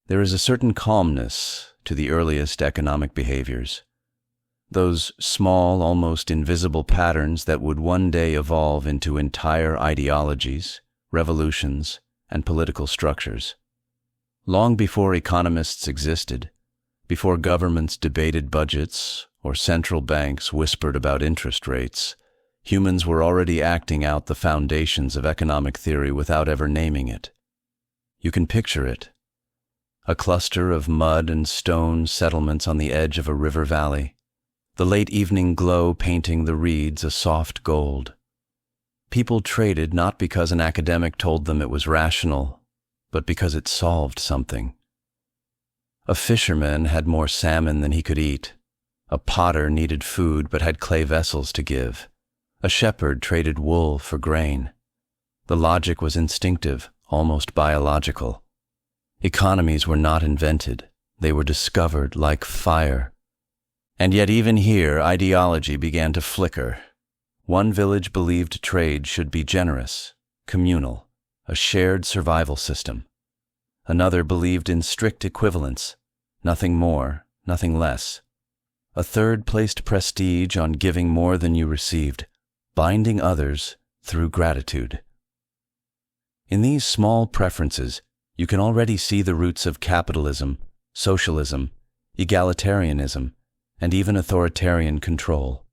There is a certain calmness to the earliest economic behaviors. Those small, almost invisible patterns that would one day evolve into entire ideologies, revolutions, and political structures. Long before economists existed, before governments debated budgets or central banks whispered about interest rates, humans were already acting out the foundations of economic theory without ever naming it. You can picture it. A cluster of mud and stone settlements on the edge of a river valley, the late evening glow painting the reeds a soft gold. People traded not because an academic told them it was rational, but because it solved something. A fisherman had more salmon than he could eat. A potter needed food but had clay vessels to give. A shepherd traded wool for grain. The logic was instinctive, almost biological. Economies were not invented. They were discovered like fire. And yet even here, ideology began to flicker. One village believed trade should be generous, communal, a shared survival system. Another believed in strict equivalence, nothing more, nothing less. A third placed prestige on giving more than you received, binding others through gratitude. In these small preferences, you can already see the roots of capitalism, socialism, egalitarianism, and even authoritarian control.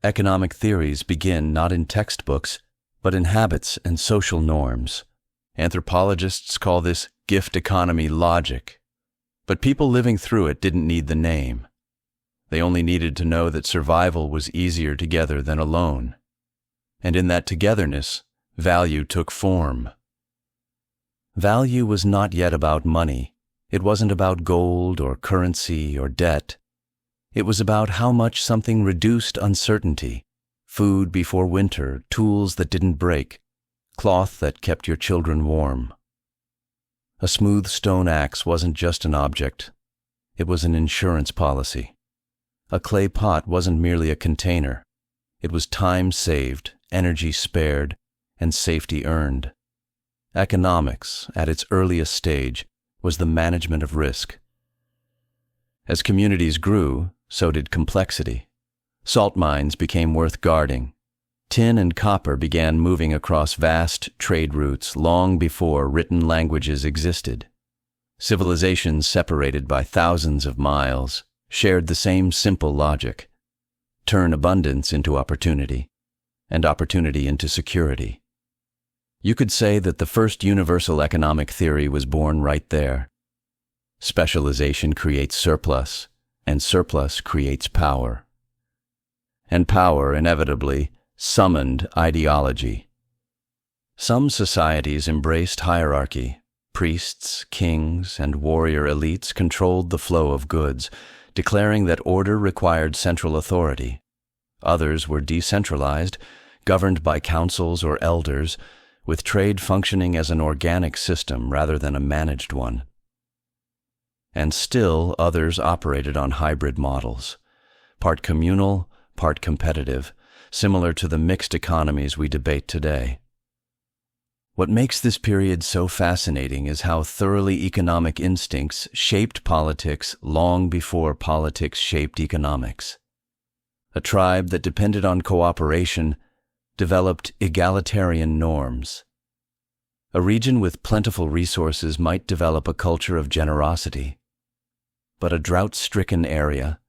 Economic theories begin not in textbooks, but in habits and social norms. Anthropologists call this gift economy logic. But people living through it didn't need the name. They only needed to know that survival was easier together than alone. And in that togetherness, value took form. Value was not yet about money. It wasn't about gold or currency or debt. It was about how much something reduced uncertainty, food before winter, tools that didn't break, cloth that kept your children warm. A smooth stone axe wasn't just an object. It was an insurance policy. A clay pot wasn't merely a container. It was time saved, energy spared, and safety earned. Economics, at its earliest stage, was the management of risk. As communities grew, so did complexity. Salt mines became worth guarding. Tin and copper began moving across vast trade routes long before written languages existed. Civilizations separated by thousands of miles shared the same simple logic: turn abundance into opportunity, and opportunity into security. You could say that the first universal economic theory was born right there. Specialization creates surplus, and surplus creates power. And power, inevitably, summoned ideology. Some societies embraced hierarchy. Priests, kings, and warrior elites controlled the flow of goods, declaring that order required central authority. Others were decentralized, governed by councils or elders, with trade functioning as an organic system rather than a managed one. And still others operated on hybrid models, part communal, part competitive, similar to the mixed economies we debate today. What makes this period so fascinating is how thoroughly economic instincts shaped politics long before politics shaped economics. A tribe that depended on cooperation developed egalitarian norms. A region with plentiful resources might develop a culture of generosity. But a drought-stricken area,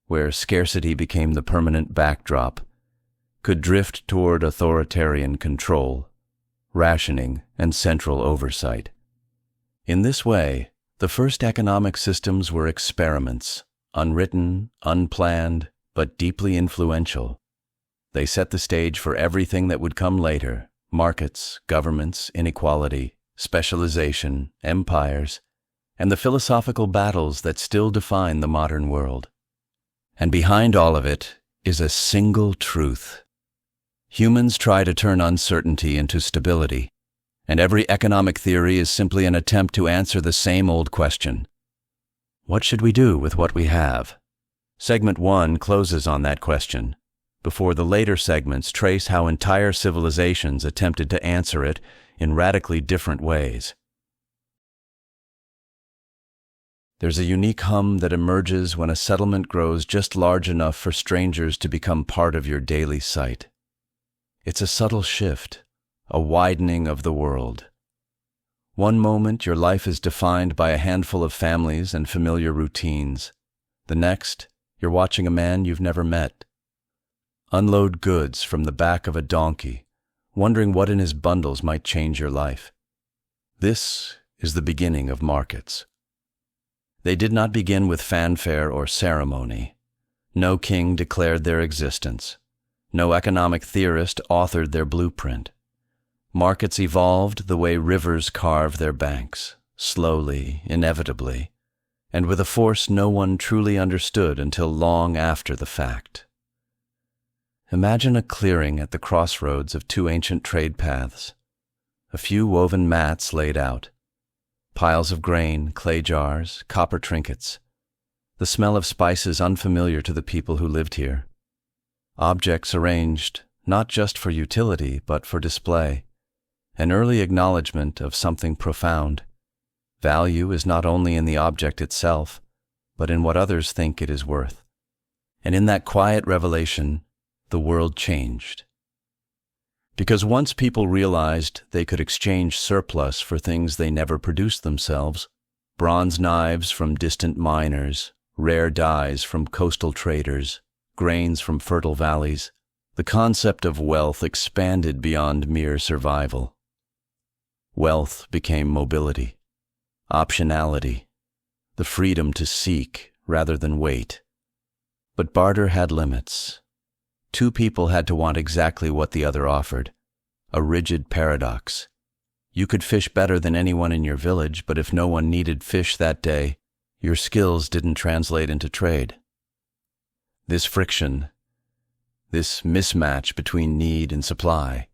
where scarcity became the permanent backdrop, could drift toward authoritarian control, rationing, and central oversight. In this way, the first economic systems were experiments, unwritten, unplanned, but deeply influential. They set the stage for everything that would come later: markets, governments, inequality, specialization, empires, and the philosophical battles that still define the modern world. And behind all of it is a single truth. Humans try to turn uncertainty into stability, and every economic theory is simply an attempt to answer the same old question: what should we do with what we have? Segment 1 closes on that question, before the later segments trace how entire civilizations attempted to answer it in radically different ways. There's a unique hum that emerges when a settlement grows just large enough for strangers to become part of your daily sight. It's a subtle shift, a widening of the world. One moment, your life is defined by a handful of families and familiar routines. The next, you're watching a man you've never met unload goods from the back of a donkey, wondering what in his bundles might change your life. This is the beginning of markets. They did not begin with fanfare or ceremony. No king declared their existence. No economic theorist authored their blueprint. Markets evolved the way rivers carve their banks, slowly, inevitably, and with a force no one truly understood until long after the fact. Imagine a clearing at the crossroads of two ancient trade paths. A few woven mats laid out. Piles of grain, clay jars, copper trinkets. The smell of spices unfamiliar to the people who lived here. Objects arranged, not just for utility, but for display. An early acknowledgement of something profound. Value is not only in the object itself, but in what others think it is worth. And in that quiet revelation, the world changed. Because once people realized they could exchange surplus for things they never produced themselves, bronze knives from distant miners, rare dyes from coastal traders, grains from fertile valleys, the concept of wealth expanded beyond mere survival. Wealth became mobility, optionality, the freedom to seek rather than wait. But barter had limits. Two people had to want exactly what the other offered, a rigid paradox. You could fish better than anyone in your village, but if no one needed fish that day, your skills didn't translate into trade. This friction, this mismatch between need and supply,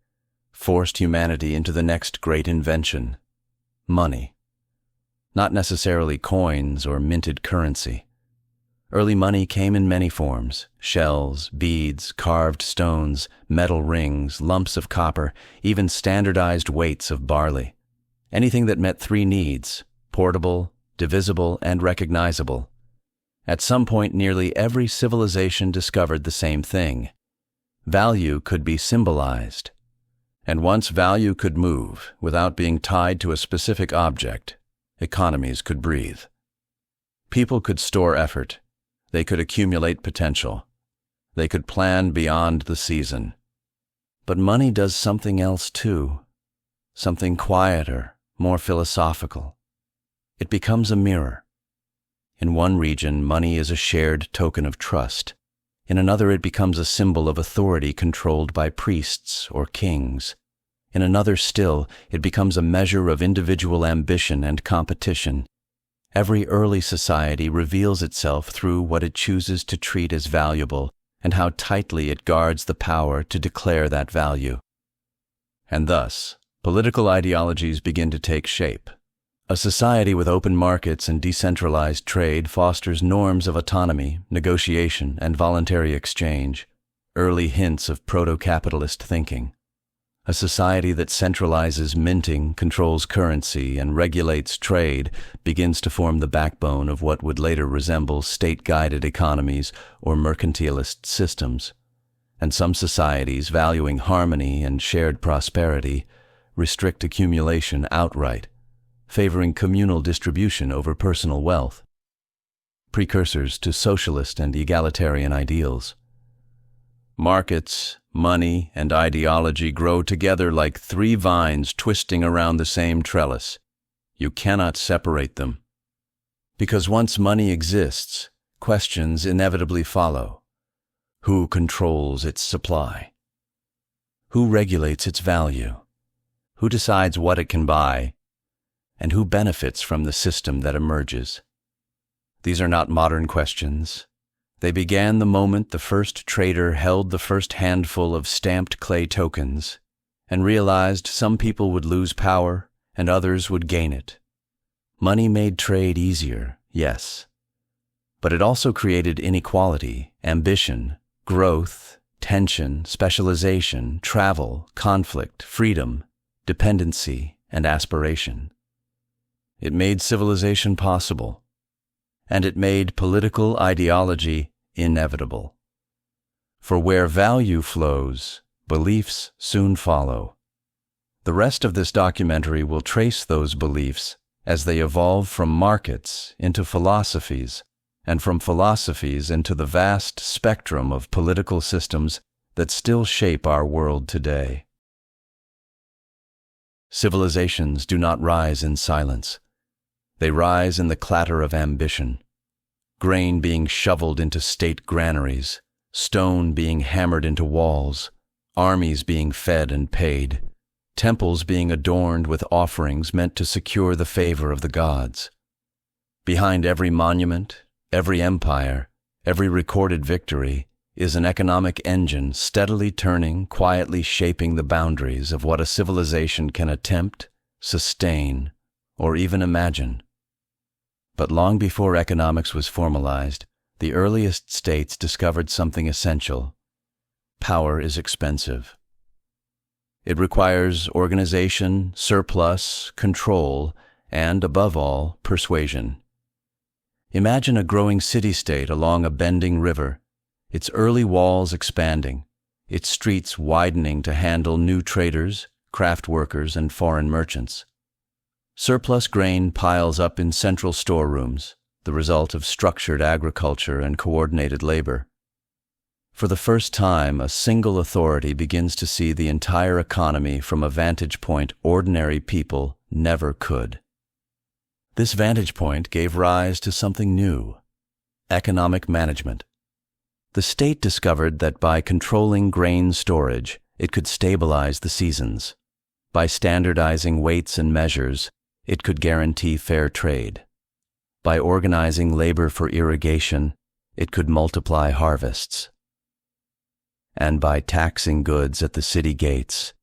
forced humanity into the next great invention, money. Not necessarily coins or minted currency. Early money came in many forms: shells, beads, carved stones, metal rings, lumps of copper, even standardized weights of barley. Anything that met three needs: portable, divisible, and recognizable. At some point, nearly every civilization discovered the same thing. Value could be symbolized. And once value could move without being tied to a specific object, economies could breathe. People could store effort. They could accumulate potential. They could plan beyond the season. But money does something else too, something quieter, more philosophical. It becomes a mirror. In one region, money is a shared token of trust. In another, it becomes a symbol of authority controlled by priests or kings. In another still, it becomes a measure of individual ambition and competition. Every early society reveals itself through what it chooses to treat as valuable and how tightly it guards the power to declare that value. And thus, political ideologies begin to take shape. A society with open markets and decentralized trade fosters norms of autonomy, negotiation, and voluntary exchange, early hints of proto-capitalist thinking. A society that centralizes minting, controls currency, and regulates trade begins to form the backbone of what would later resemble state-guided economies or mercantilist systems. And some societies, valuing harmony and shared prosperity, restrict accumulation outright, favoring communal distribution over personal wealth. Precursors to socialist and egalitarian ideals. Markets, money, and ideology grow together like three vines twisting around the same trellis. You cannot separate them. Because once money exists, questions inevitably follow. Who controls its supply? Who regulates its value? Who decides what it can buy? And who benefits from the system that emerges? These are not modern questions. They began the moment the first trader held the first handful of stamped clay tokens and realized some people would lose power and others would gain it. Money made trade easier, yes, but it also created inequality, ambition, growth, tension, specialization, travel, conflict, freedom, dependency, and aspiration. It made civilization possible. and it made political ideology inevitable. For where value flows, beliefs soon follow. The rest of this documentary will trace those beliefs as they evolve from markets into philosophies, and from philosophies into the vast spectrum of political systems that still shape our world today. Civilizations do not rise in silence. They rise in the clatter of ambition. Grain being shoveled into state granaries, stone being hammered into walls, armies being fed and paid, temples being adorned with offerings meant to secure the favor of the gods. Behind every monument, every empire, every recorded victory is an economic engine steadily turning, quietly shaping the boundaries of what a civilization can attempt, sustain, or even imagine. But long before economics was formalized, the earliest states discovered something essential. Power is expensive. It requires organization, surplus, control, and, above all, persuasion. Imagine a growing city-state along a bending river, its early walls expanding, its streets widening to handle new traders, craft workers, and foreign merchants. Surplus grain piles up in central storerooms, the result of structured agriculture and coordinated labor. For the first time, a single authority begins to see the entire economy from a vantage point ordinary people never could. This vantage point gave rise to something new: economic management. The state discovered that by controlling grain storage, it could stabilize the seasons. By standardizing weights and measures, it could guarantee fair trade. By organizing labor for irrigation, it could multiply harvests. And by taxing goods at the city gates,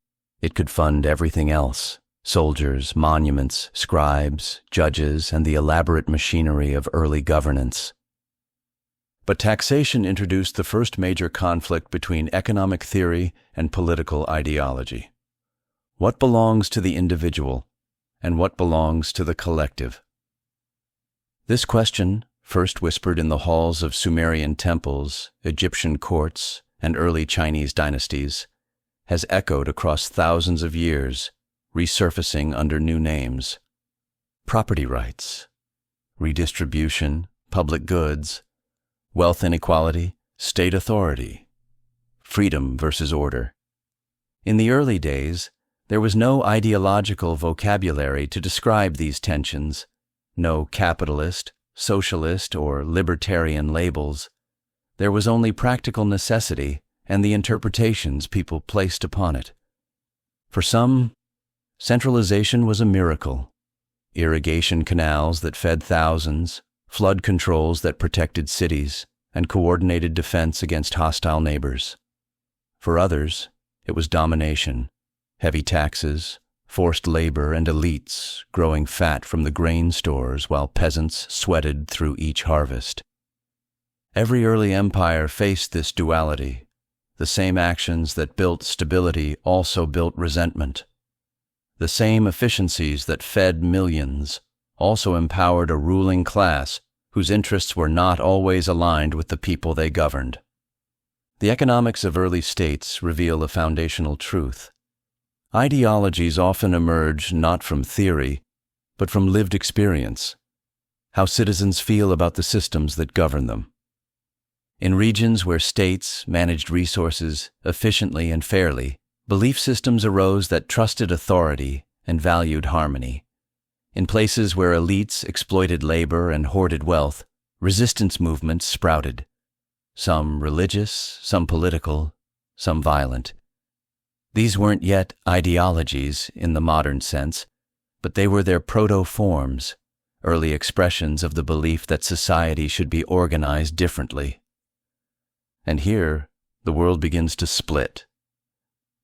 it could fund everything else: soldiers, monuments, scribes, judges, and the elaborate machinery of early governance. But taxation introduced the first major conflict between economic theory and political ideology. What belongs to the individual, and what belongs to the collective? This question, first whispered in the halls of Sumerian temples, Egyptian courts, and early Chinese dynasties, has echoed across thousands of years, resurfacing under new names: property rights, redistribution, public goods, wealth inequality, state authority, freedom versus order. In the early days, there was no ideological vocabulary to describe these tensions, no capitalist, socialist, or libertarian labels. There was only practical necessity and the interpretations people placed upon it. For some, centralization was a miracle: irrigation canals that fed thousands, flood controls that protected cities, and coordinated defense against hostile neighbors. For others, it was domination: heavy taxes, forced labor, and elites growing fat from the grain stores while peasants sweated through each harvest. Every early empire faced this duality. The same actions that built stability also built resentment. The same efficiencies that fed millions also empowered a ruling class whose interests were not always aligned with the people they governed. The economics of early states reveal a foundational truth. Ideologies often emerge not from theory, but from lived experience, how citizens feel about the systems that govern them. In regions where states managed resources efficiently and fairly, belief systems arose that trusted authority and valued harmony. In places where elites exploited labor and hoarded wealth, resistance movements sprouted, some religious, some political, some violent. These weren't yet ideologies in the modern sense, but they were their proto-forms, early expressions of the belief that society should be organized differently. And here, the world begins to split.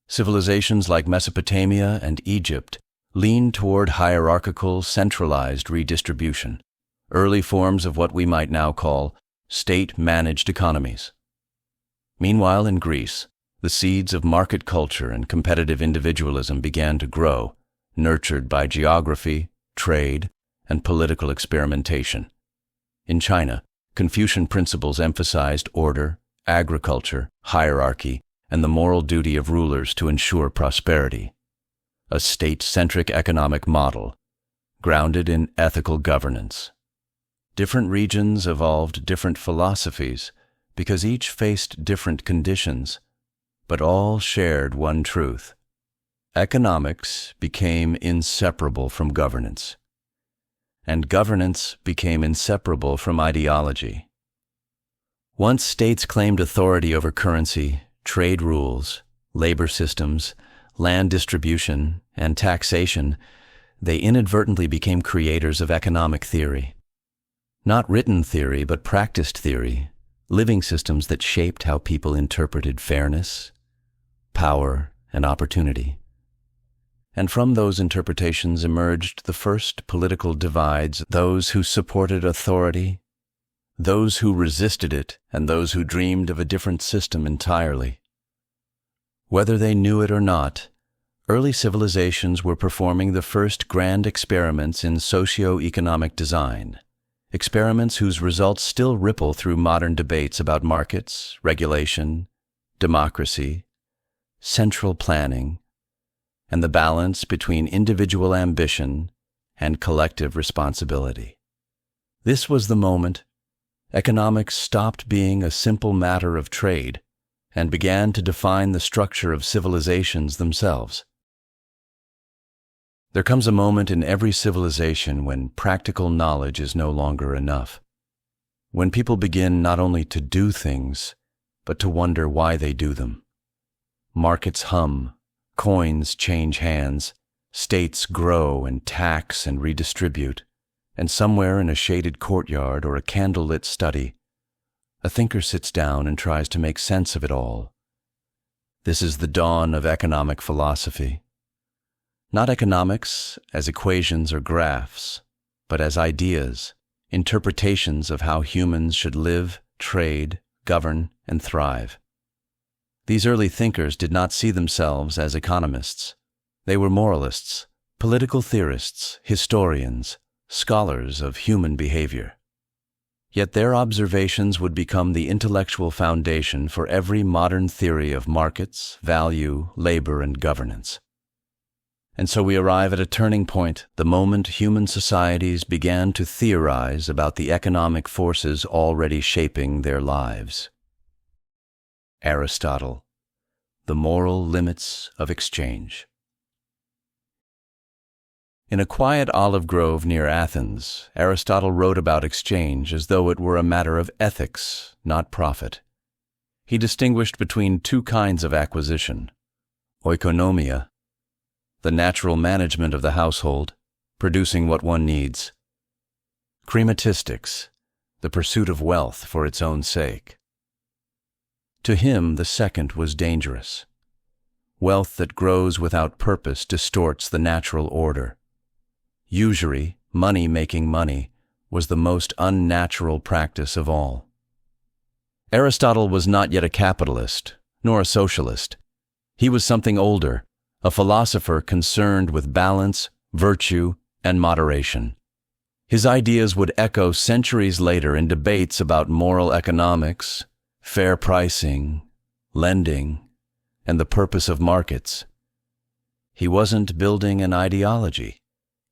Civilizations like Mesopotamia and Egypt lean toward hierarchical, centralized redistribution, early forms of what we might now call state-managed economies. Meanwhile, in Greece, the seeds of market culture and competitive individualism began to grow, nurtured by geography, trade, and political experimentation. In China, Confucian principles emphasized order, agriculture, hierarchy, and the moral duty of rulers to ensure prosperity. A state-centric economic model, grounded in ethical governance. Different regions evolved different philosophies because each faced different conditions, but all shared one truth. Economics became inseparable from governance, and governance became inseparable from ideology. Once states claimed authority over currency, trade rules, labor systems, land distribution, and taxation, they inadvertently became creators of economic theory. Not written theory, but practiced theory, living systems that shaped how people interpreted fairness, power, and opportunity. And from those interpretations emerged the first political divides, those who supported authority, those who resisted it, and those who dreamed of a different system entirely. Whether they knew it or not, early civilizations were performing the first grand experiments in socio-economic design, experiments whose results still ripple through modern debates about markets, regulation, democracy, central planning, and the balance between individual ambition and collective responsibility. This was the moment economics stopped being a simple matter of trade and began to define the structure of civilizations themselves. There comes a moment in every civilization when practical knowledge is no longer enough, when people begin not only to do things, but to wonder why they do them. Markets hum, coins change hands, states grow and tax and redistribute, and somewhere in a shaded courtyard or a candlelit study, a thinker sits down and tries to make sense of it all. This is the dawn of economic philosophy. Not economics as equations or graphs, but as ideas, interpretations of how humans should live, trade, govern, and thrive. These early thinkers did not see themselves as economists. They were moralists, political theorists, historians, scholars of human behavior. Yet their observations would become the intellectual foundation for every modern theory of markets, value, labor, and governance. And so we arrive at a turning point, the moment human societies began to theorize about the economic forces already shaping their lives. Aristotle, The Moral Limits of Exchange. In a quiet olive grove near Athens, Aristotle wrote about exchange as though it were a matter of ethics, not profit. He distinguished between two kinds of acquisition: oikonomia, the natural management of the household, producing what one needs; crematistics, the pursuit of wealth for its own sake. To him, the second was dangerous. Wealth that grows without purpose distorts the natural order. Usury, money making money, was the most unnatural practice of all. Aristotle was not yet a capitalist, nor a socialist. He was something older, a philosopher concerned with balance, virtue, and moderation. His ideas would echo centuries later in debates about moral economics, fair pricing, lending, and the purpose of markets. He wasn't building an ideology.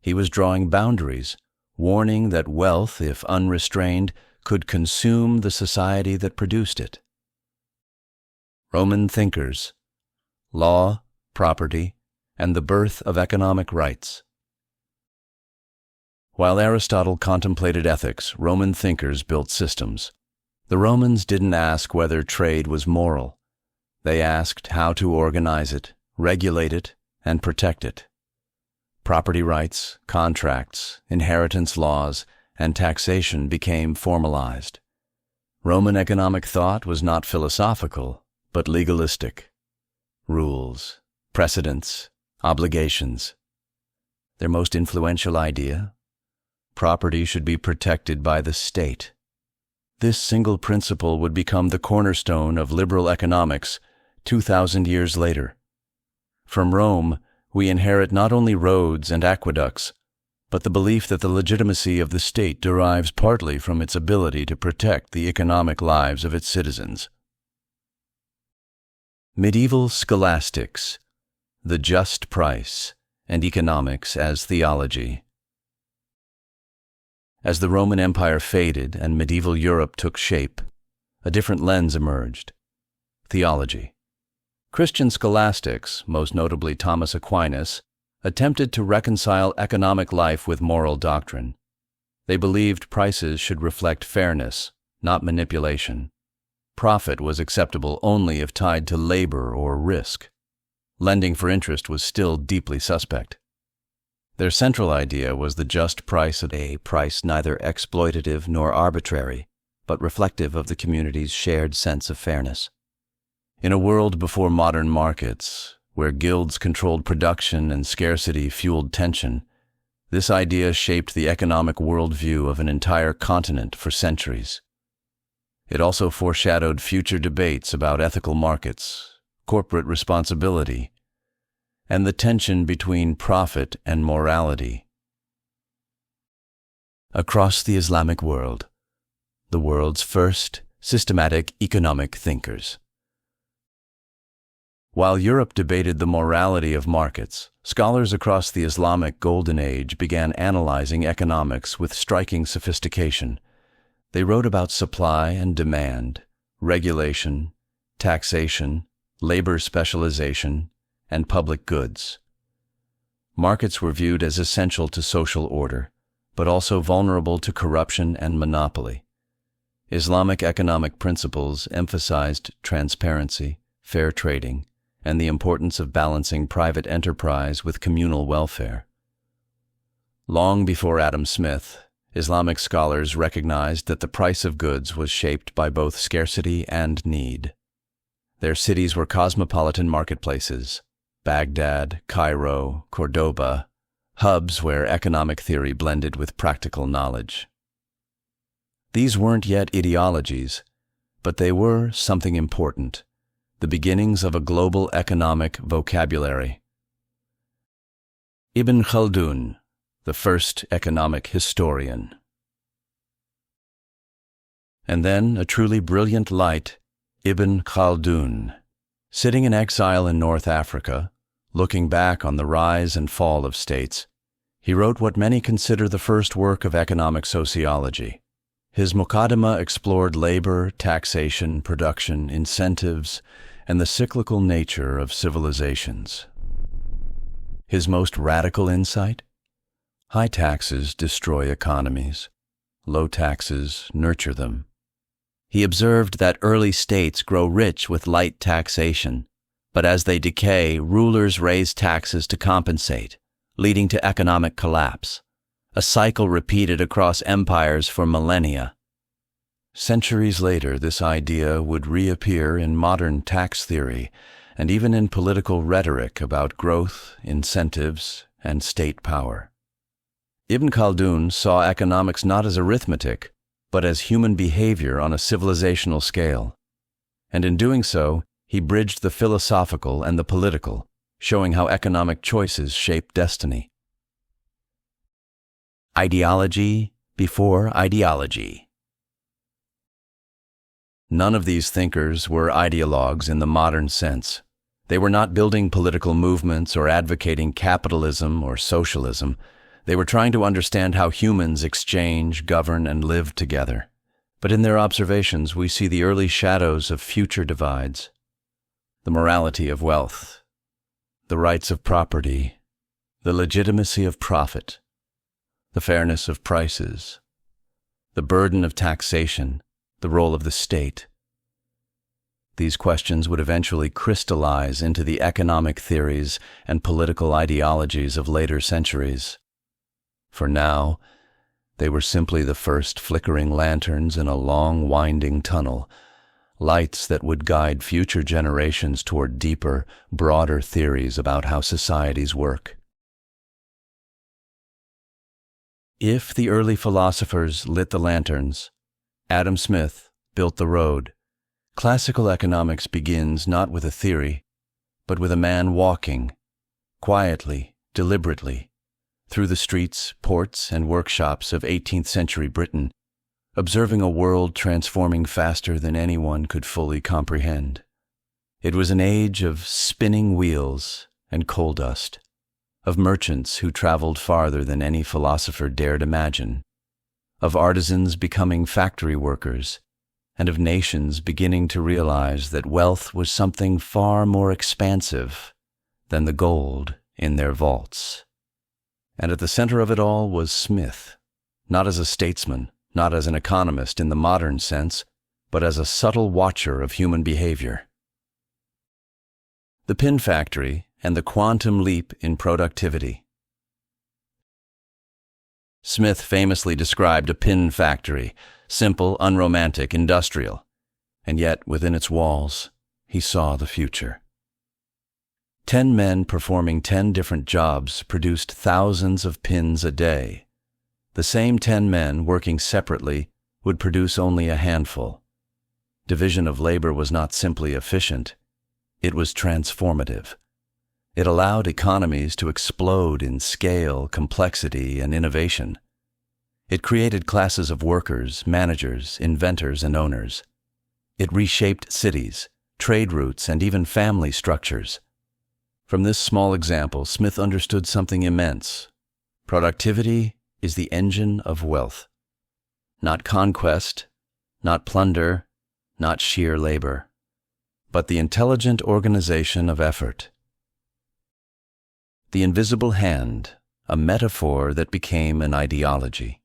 He was drawing boundaries, warning that wealth, if unrestrained, could consume the society that produced it. Roman thinkers, law, property, and the birth of economic rights. While Aristotle contemplated ethics, Roman thinkers built systems. The Romans didn't ask whether trade was moral. They asked how to organize it, regulate it, and protect it. Property rights, contracts, inheritance laws, and taxation became formalized. Roman economic thought was not philosophical, but legalistic. Rules, precedents, obligations. Their most influential idea: property should be protected by the state. This single principle would become the cornerstone of liberal economics 2,000 years later. From Rome, we inherit not only roads and aqueducts, but the belief that the legitimacy of the state derives partly from its ability to protect the economic lives of its citizens. Medieval scholastics, the just price, and economics as theology. As the Roman Empire faded and medieval Europe took shape, a different lens emerged: theology. Christian scholastics, most notably Thomas Aquinas, attempted to reconcile economic life with moral doctrine. They believed prices should reflect fairness, not manipulation. Profit was acceptable only if tied to labor or risk. Lending for interest was still deeply suspect. Their central idea was the just price of a price neither exploitative nor arbitrary, but reflective of the community's shared sense of fairness. In a world before modern markets, where guilds controlled production and scarcity fueled tension, this idea shaped the economic worldview of an entire continent for centuries. It also foreshadowed future debates about ethical markets, corporate responsibility, and the tension between profit and morality. Across the Islamic world, the world's first systematic economic thinkers. While Europe debated the morality of markets, scholars across the Islamic Golden Age began analyzing economics with striking sophistication. They wrote about supply and demand, regulation, taxation, labor specialization, and public goods. Markets were viewed as essential to social order, but also vulnerable to corruption and monopoly. Islamic economic principles emphasized transparency, fair trading, and the importance of balancing private enterprise with communal welfare. Long before Adam Smith, Islamic scholars recognized that the price of goods was shaped by both scarcity and need. Their cities were cosmopolitan marketplaces: Baghdad, Cairo, Cordoba, hubs where economic theory blended with practical knowledge. These weren't yet ideologies, but they were something important: the beginnings of a global economic vocabulary. Ibn Khaldun, the first economic historian. And then a truly brilliant light, Ibn Khaldun. Sitting in exile in North Africa, looking back on the rise and fall of states, he wrote what many consider the first work of economic sociology. His Muqaddimah explored labor, taxation, production, incentives, and the cyclical nature of civilizations. His most radical insight? High taxes destroy economies. Low taxes nurture them. He observed that early states grow rich with light taxation, but as they decay, rulers raise taxes to compensate, leading to economic collapse, a cycle repeated across empires for millennia. Centuries later, this idea would reappear in modern tax theory and even in political rhetoric about growth, incentives, and state power. Ibn Khaldun saw economics not as arithmetic, but as human behavior on a civilizational scale. And in doing so, he bridged the philosophical and the political, showing how economic choices shape destiny. Ideology before ideology. None of these thinkers were ideologues in the modern sense. They were not building political movements or advocating capitalism or socialism. They were trying to understand how humans exchange, govern, and live together. But in their observations, we see the early shadows of future divides: the morality of wealth, the rights of property, the legitimacy of profit, the fairness of prices, the burden of taxation, the role of the state. These questions would eventually crystallize into the economic theories and political ideologies of later centuries. For now, they were simply the first flickering lanterns in a long, winding tunnel, lights that would guide future generations toward deeper, broader theories about how societies work. If the early philosophers lit the lanterns, Adam Smith built the road. Classical economics begins not with a theory, but with a man walking, quietly, deliberately, through the streets, ports, and workshops of 18th century Britain, observing a world transforming faster than anyone could fully comprehend. It was an age of spinning wheels and coal dust, of merchants who traveled farther than any philosopher dared imagine, of artisans becoming factory workers, and of nations beginning to realize that wealth was something far more expansive than the gold in their vaults. And at the center of it all was Smith, not as a statesman, not as an economist in the modern sense, but as a subtle watcher of human behavior. The Pin Factory and the Quantum Leap in Productivity. Smith famously described a pin factory, simple, unromantic, industrial, and yet within its walls he saw the future. 10 men performing 10 different jobs produced thousands of pins a day. The same 10 men working separately would produce only a handful. Division of labor was not simply efficient, it was transformative. It allowed economies to explode in scale, complexity, and innovation. It created classes of workers, managers, inventors, and owners. It reshaped cities, trade routes, and even family structures. From this small example, Smith understood something immense. Productivity is the engine of wealth. Not conquest, not plunder, not sheer labor, but the intelligent organization of effort. The invisible hand, a metaphor that became an ideology.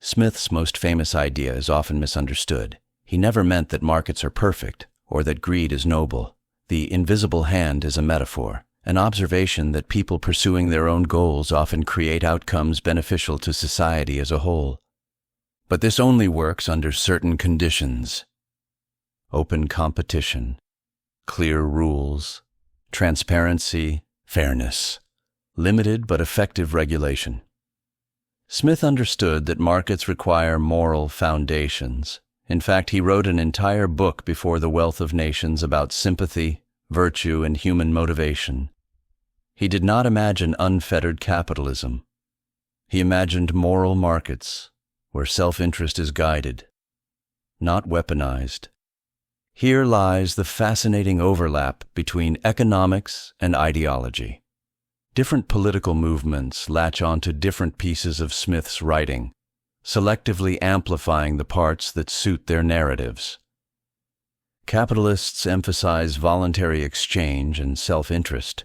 Smith's most famous idea is often misunderstood. He never meant that markets are perfect or that greed is noble. The invisible hand is a metaphor, an observation that people pursuing their own goals often create outcomes beneficial to society as a whole. But this only works under certain conditions: open competition, clear rules, transparency, fairness, limited but effective regulation. Smith understood that markets require moral foundations. In fact, he wrote an entire book before The Wealth of Nations about sympathy, virtue, and human motivation. He did not imagine unfettered capitalism. He imagined moral markets, where self-interest is guided, not weaponized. Here lies the fascinating overlap between economics and ideology. Different political movements latch onto different pieces of Smith's writing, selectively amplifying the parts that suit their narratives. Capitalists emphasize voluntary exchange and self-interest.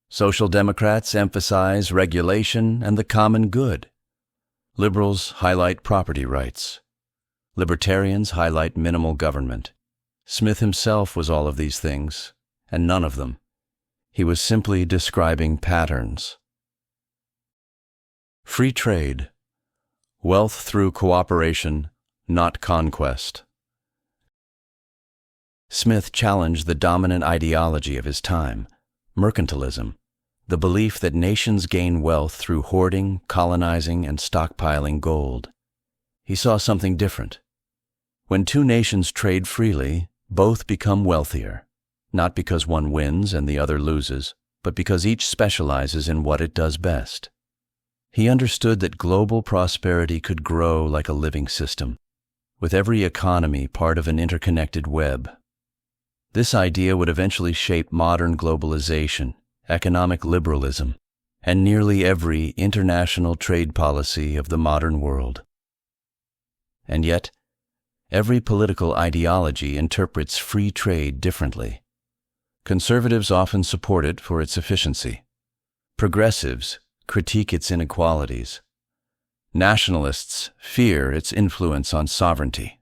Social democrats emphasize regulation and the common good. Liberals highlight property rights. Libertarians highlight minimal government. Smith himself was all of these things, and none of them. He was simply describing patterns. Free trade. Wealth through cooperation, not conquest. Smith challenged the dominant ideology of his time, mercantilism, the belief that nations gain wealth through hoarding, colonizing, and stockpiling gold. He saw something different. When two nations trade freely, both become wealthier, not because one wins and the other loses, but because each specializes in what it does best. He understood that global prosperity could grow like a living system, with every economy part of an interconnected web. This idea would eventually shape modern globalization, economic liberalism, and nearly every international trade policy of the modern world. And yet, every political ideology interprets free trade differently. Conservatives often support it for its efficiency. Progressives critique its inequalities. Nationalists fear its influence on sovereignty.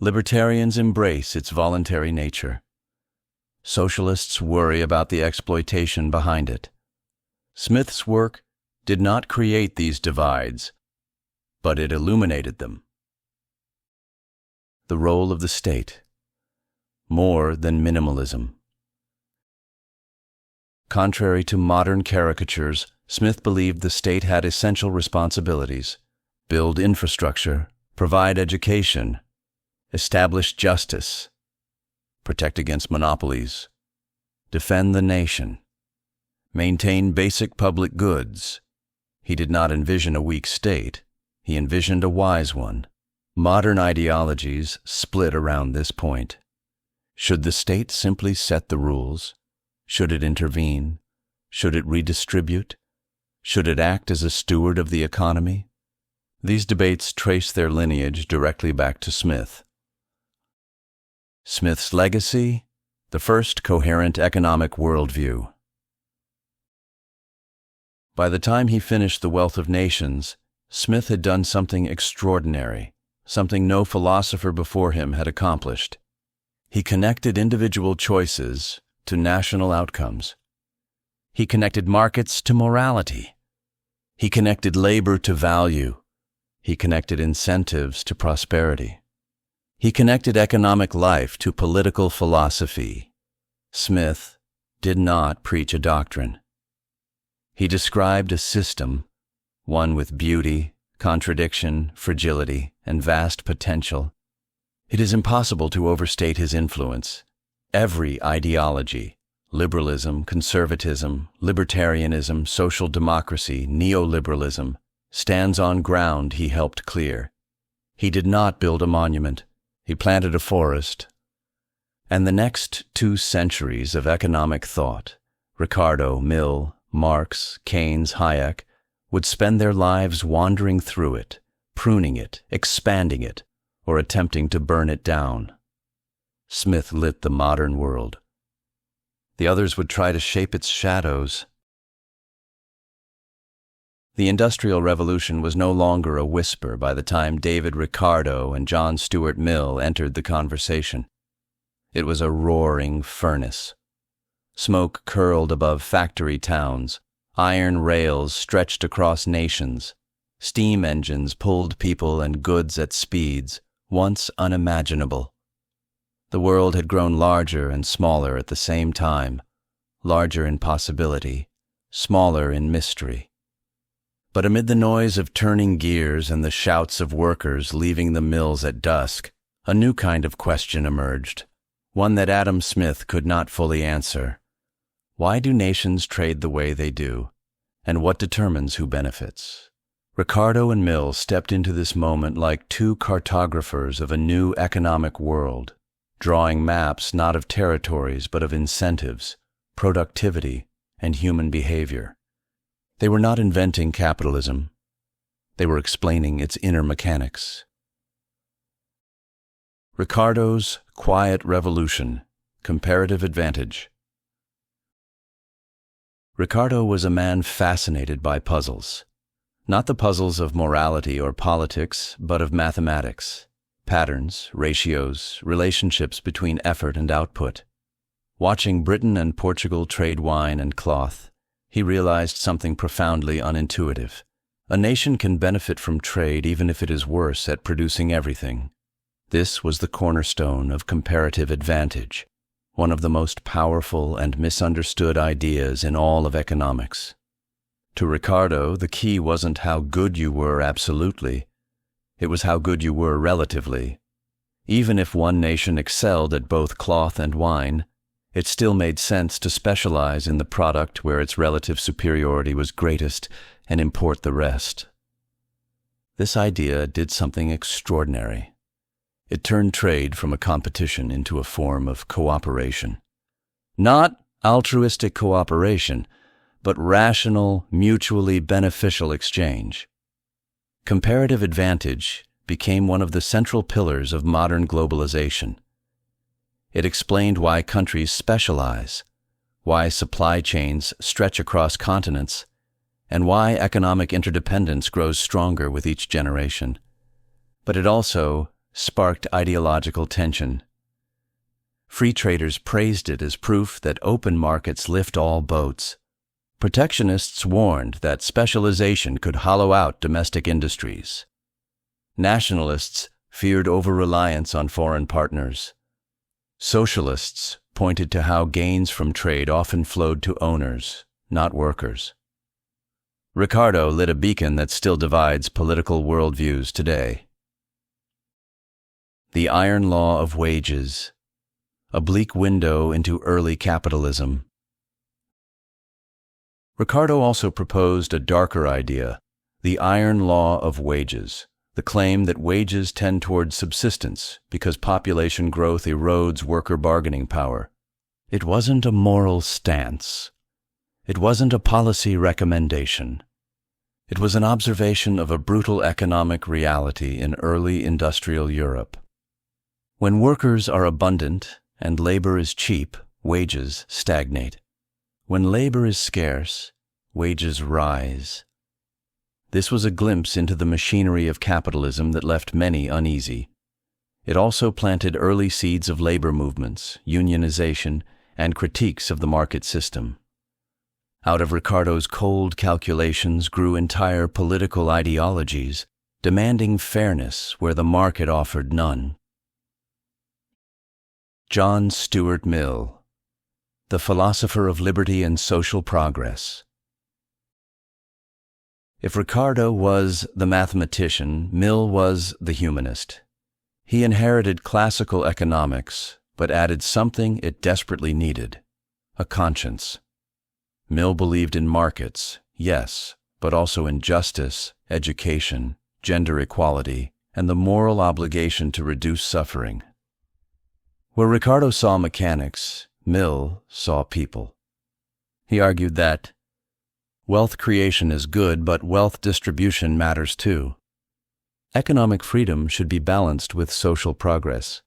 Libertarians embrace its voluntary nature. Socialists worry about the exploitation behind it. Smith's work did not create these divides, but it illuminated them. The role of the state. More than minimalism. Contrary to modern caricatures, Smith believed the state had essential responsibilities: build infrastructure, provide education, establish justice, protect against monopolies, defend the nation. maintain basic public goods. He did not envision a weak state. He envisioned a wise one. Modern ideologies split around this point. Should the state simply set the rules? Should it intervene? Should it redistribute? Should it act as a steward of the economy? These debates trace their lineage directly back to Smith. Smith's legacy: the first coherent economic worldview. By the time he finished The Wealth of Nations, Smith had done something extraordinary, something no philosopher before him had accomplished. He connected individual choices to national outcomes. He connected markets to morality. He connected labor to value. He connected incentives to prosperity. He connected economic life to political philosophy. Smith did not preach a doctrine. He described a system, one with beauty, contradiction, fragility, and vast potential. It is impossible to overstate his influence. Every ideology, liberalism, conservatism, libertarianism, social democracy, neoliberalism, stands on ground he helped clear. He did not build a monument. He planted a forest. And the next 2 centuries of economic thought, Ricardo, Mill, Marx, Keynes, Hayek, would spend their lives wandering through it, pruning it, expanding it, or attempting to burn it down. Smith lit the modern world. The others would try to shape its shadows. The Industrial Revolution was no longer a whisper by the time David Ricardo and John Stuart Mill entered the conversation. It was a roaring furnace. Smoke curled above factory towns. Iron rails stretched across nations. Steam engines pulled people and goods at speeds once unimaginable. The world had grown larger and smaller at the same time, larger in possibility, smaller in mystery. But amid the noise of turning gears and the shouts of workers leaving the mills at dusk, a new kind of question emerged, one that Adam Smith could not fully answer. Why do nations trade the way they do, and what determines who benefits? Ricardo and Mill stepped into this moment like 2 cartographers of a new economic world, drawing maps not of territories but of incentives, productivity, and human behavior. They were not inventing capitalism. They were explaining its inner mechanics. Ricardo's Quiet Revolution, Comparative Advantage. Ricardo was a man fascinated by puzzles. Not the puzzles of morality or politics, but of mathematics, patterns, ratios, relationships between effort and output. Watching Britain and Portugal trade wine and cloth, he realized something profoundly unintuitive. A nation can benefit from trade even if it is worse at producing everything. This was the cornerstone of comparative advantage, one of the most powerful and misunderstood ideas in all of economics. To Ricardo, the key wasn't how good you were absolutely. It was how good you were relatively. Even if one nation excelled at both cloth and wine, it still made sense to specialize in the product where its relative superiority was greatest and import the rest. This idea did something extraordinary. It turned trade from a competition into a form of cooperation. Not altruistic cooperation, but rational, mutually beneficial exchange. Comparative advantage became one of the central pillars of modern globalization. It explained why countries specialize, why supply chains stretch across continents, and why economic interdependence grows stronger with each generation. But it also sparked ideological tension. Free traders praised it as proof that open markets lift all boats. Protectionists warned that specialization could hollow out domestic industries. Nationalists feared over-reliance on foreign partners. Socialists pointed to how gains from trade often flowed to owners, not workers. Ricardo lit a beacon that still divides political worldviews today. The Iron Law of Wages, a bleak window into early capitalism. Ricardo also proposed a darker idea, the iron law of wages, the claim that wages tend towards subsistence because population growth erodes worker bargaining power. It wasn't a moral stance. It wasn't a policy recommendation. It was an observation of a brutal economic reality in early industrial Europe. When workers are abundant and labor is cheap, wages stagnate. When labor is scarce, wages rise. This was a glimpse into the machinery of capitalism that left many uneasy. It also planted early seeds of labor movements, unionization, and critiques of the market system. Out of Ricardo's cold calculations grew entire political ideologies, demanding fairness where the market offered none. John Stuart Mill, the philosopher of liberty and social progress. If Ricardo was the mathematician, Mill was the humanist. He inherited classical economics, but added something it desperately needed: a conscience. Mill believed in markets, yes, but also in justice, education, gender equality, and the moral obligation to reduce suffering. Where Ricardo saw mechanics, Mill saw people. He argued that wealth creation is good, but wealth distribution matters too. Economic freedom should be balanced with social progress.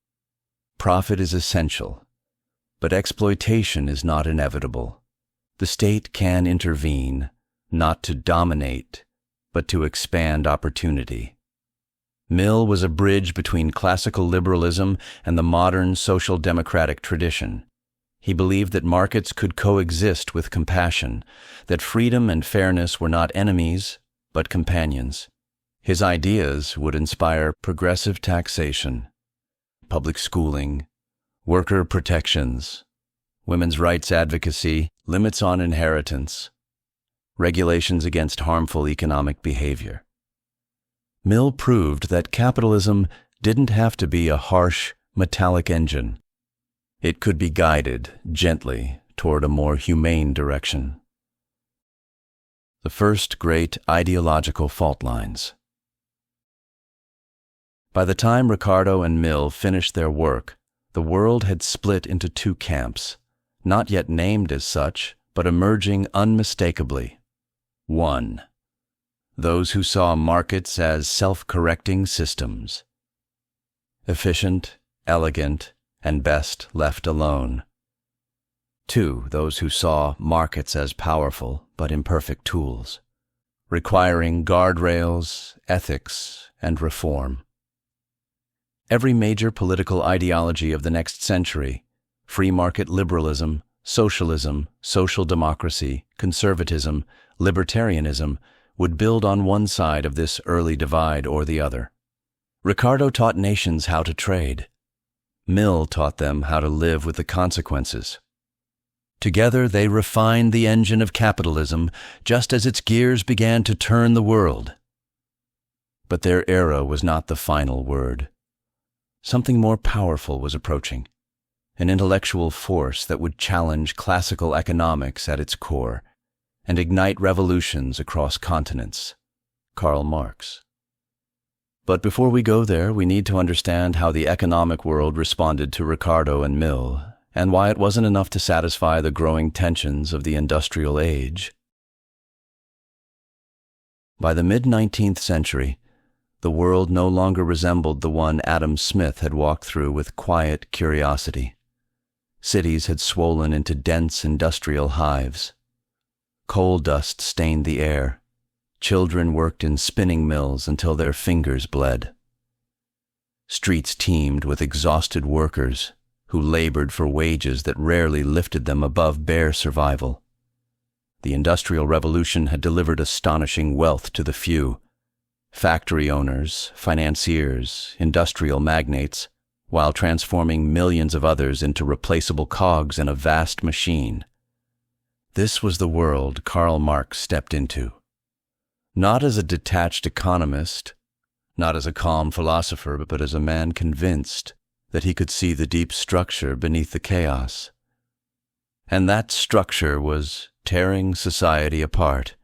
Profit is essential, but exploitation is not inevitable. The state can intervene, not to dominate, but to expand opportunity. Mill was a bridge between classical liberalism and the modern social democratic tradition. He believed that markets could coexist with compassion, that freedom and fairness were not enemies, but companions. His ideas would inspire progressive taxation, public schooling, worker protections, women's rights advocacy, limits on inheritance, regulations against harmful economic behavior. Mill proved that capitalism didn't have to be a harsh, metallic engine. It could be guided gently toward a more humane direction. The first great ideological fault lines. By the time Ricardo and Mill finished their work, the world had split into two camps, not yet named as such, but emerging unmistakably. 1. Those who saw markets as self-correcting systems. Efficient, elegant, and best left alone. 2. Those who saw markets as powerful but imperfect tools, requiring guardrails, ethics, and reform. Every major political ideology of the next century, free market liberalism, socialism, social democracy, conservatism, libertarianism, would build on one side of this early divide or the other. Ricardo taught nations how to trade. Mill taught them how to live with the consequences. Together they refined the engine of capitalism just as its gears began to turn the world. But their era was not the final word. Something more powerful was approaching, an intellectual force that would challenge classical economics at its core and ignite revolutions across continents: Karl Marx. But before we go there, we need to understand how the economic world responded to Ricardo and Mill, and why it wasn't enough to satisfy the growing tensions of the industrial age. By the mid-19th century, the world no longer resembled the one Adam Smith had walked through with quiet curiosity. Cities had swollen into dense industrial hives. Coal dust stained the air. Children worked in spinning mills until their fingers bled. Streets teemed with exhausted workers who labored for wages that rarely lifted them above bare survival. The Industrial Revolution had delivered astonishing wealth to the few: factory owners, financiers, industrial magnates, while transforming millions of others into replaceable cogs in a vast machine. This was the world Karl Marx stepped into. Not as a detached economist, not as a calm philosopher, but as a man convinced that he could see the deep structure beneath the chaos. And that structure was tearing society apart.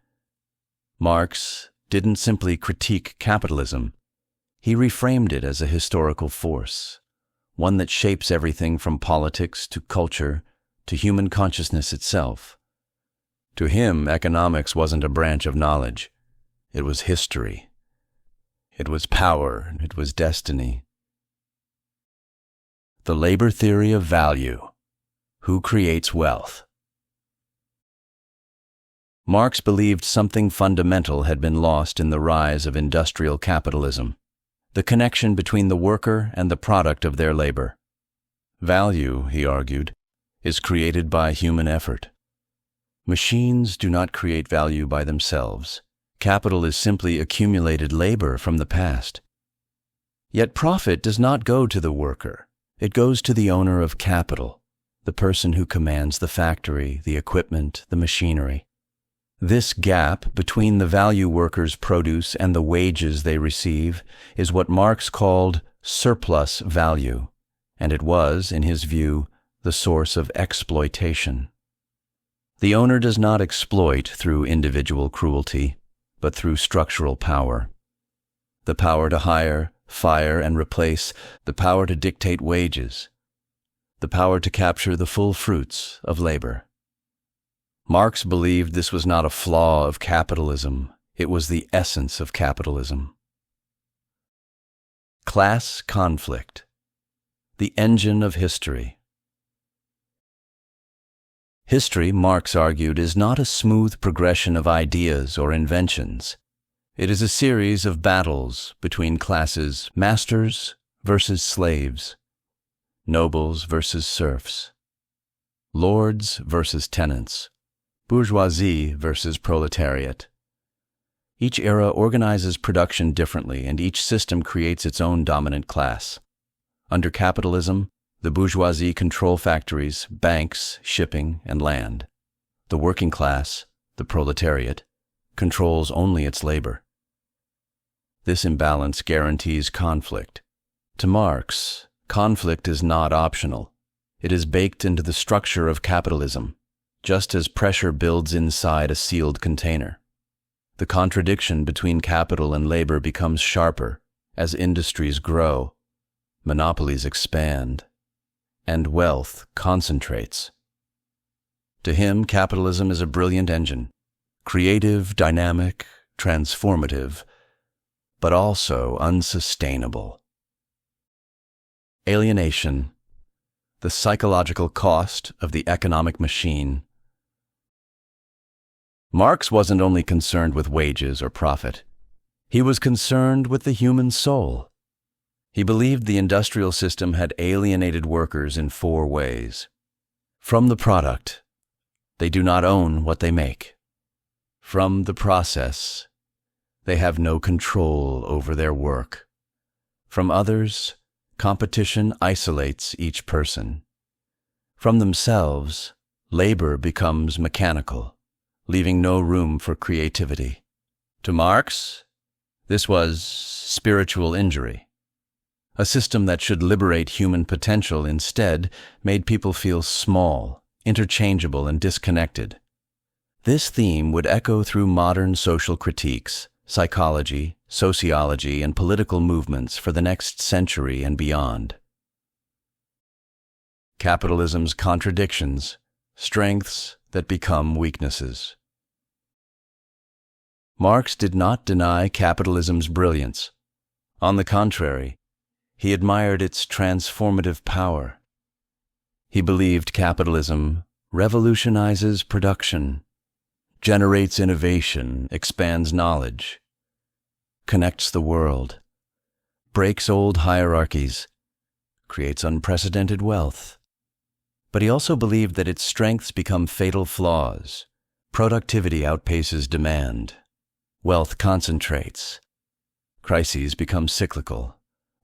Marx didn't simply critique capitalism. He reframed it as a historical force, one that shapes everything from politics to culture to human consciousness itself. To him, economics wasn't a branch of knowledge. It was history. It was power. It was destiny. The labor theory of value. Who creates wealth? Marx believed something fundamental had been lost in the rise of industrial capitalism, the connection between the worker and the product of their labor. Value, he argued, is created by human effort. Machines do not create value by themselves. Capital is simply accumulated labor from the past. Yet profit does not go to the worker. It goes to the owner of capital, the person who commands the factory, the equipment, the machinery. This gap between the value workers' produce and the wages they receive is what Marx called surplus value, and it was, in his view, the source of exploitation. The owner does not exploit through individual cruelty, but through structural power. The power to hire, fire, and replace, the power to dictate wages, the power to capture the full fruits of labor. Marx believed this was not a flaw of capitalism, it was the essence of capitalism. Class conflict, the engine of history. History, Marx argued, is not a smooth progression of ideas or inventions. It is a series of battles between classes, masters versus slaves, nobles versus serfs, lords versus tenants, bourgeoisie versus proletariat. Each era organizes production differently, and each system creates its own dominant class. Under capitalism, the bourgeoisie control factories, banks, shipping, and land. The working class, the proletariat, controls only its labor. This imbalance guarantees conflict. To Marx, conflict is not optional. It is baked into the structure of capitalism, just as pressure builds inside a sealed container. The contradiction between capital and labor becomes sharper as industries grow, monopolies expand, and wealth concentrates. To him, capitalism is a brilliant engine, creative, dynamic, transformative, but also unsustainable. Alienation, the psychological cost of the economic machine. Marx wasn't only concerned with wages or profit. He was concerned with the human soul. He believed the industrial system had alienated workers in 4 ways. From the product, they do not own what they make. From the process, they have no control over their work. From others, competition isolates each person. From themselves, labor becomes mechanical, leaving no room for creativity. To Marx, this was spiritual injury. A system that should liberate human potential instead made people feel small, interchangeable, and disconnected. This theme would echo through modern social critiques, psychology, sociology, and political movements for the next century and beyond. Capitalism's contradictions, strengths that become weaknesses. Marx did not deny capitalism's brilliance. On the contrary, he admired its transformative power. He believed capitalism revolutionizes production, generates innovation, expands knowledge, connects the world, breaks old hierarchies, creates unprecedented wealth. But he also believed that its strengths become fatal flaws. Productivity outpaces demand. Wealth concentrates. Crises become cyclical.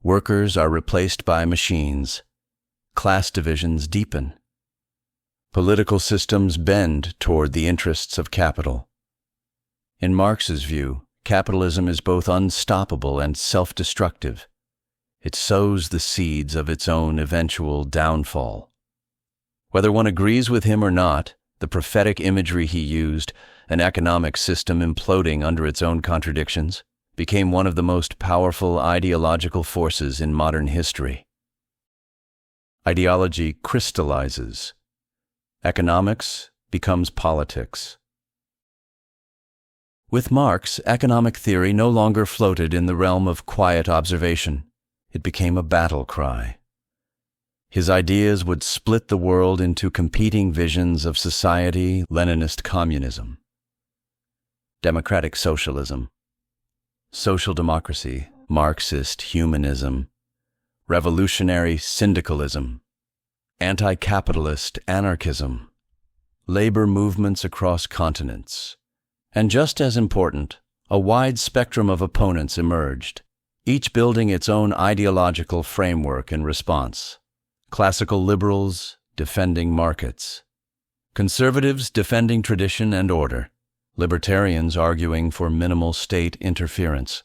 Workers are replaced by machines. Class divisions deepen. Political systems bend toward the interests of capital. In Marx's view, capitalism is both unstoppable and self-destructive. It sows the seeds of its own eventual downfall. Whether one agrees with him or not, the prophetic imagery he used, an economic system imploding under its own contradictions, became one of the most powerful ideological forces in modern history. Ideology crystallizes. Economics becomes politics. With Marx, economic theory no longer floated in the realm of quiet observation. It became a battle cry. His ideas would split the world into competing visions of society, Leninist communism, democratic socialism, social democracy, Marxist humanism, revolutionary syndicalism, anti-capitalist anarchism, labor movements across continents. And just as important, a wide spectrum of opponents emerged, each building its own ideological framework in response. Classical liberals defending markets, conservatives defending tradition and order, libertarians arguing for minimal state interference,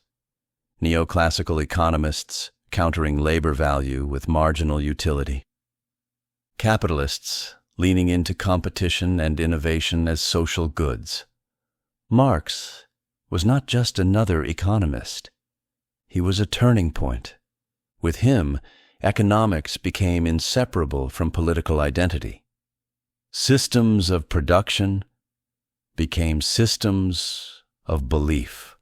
neoclassical economists countering labor value with marginal utility, capitalists leaning into competition and innovation as social goods. Marx was not just another economist. He was a turning point. With him, economics became inseparable from political identity. Systems of production became systems of belief.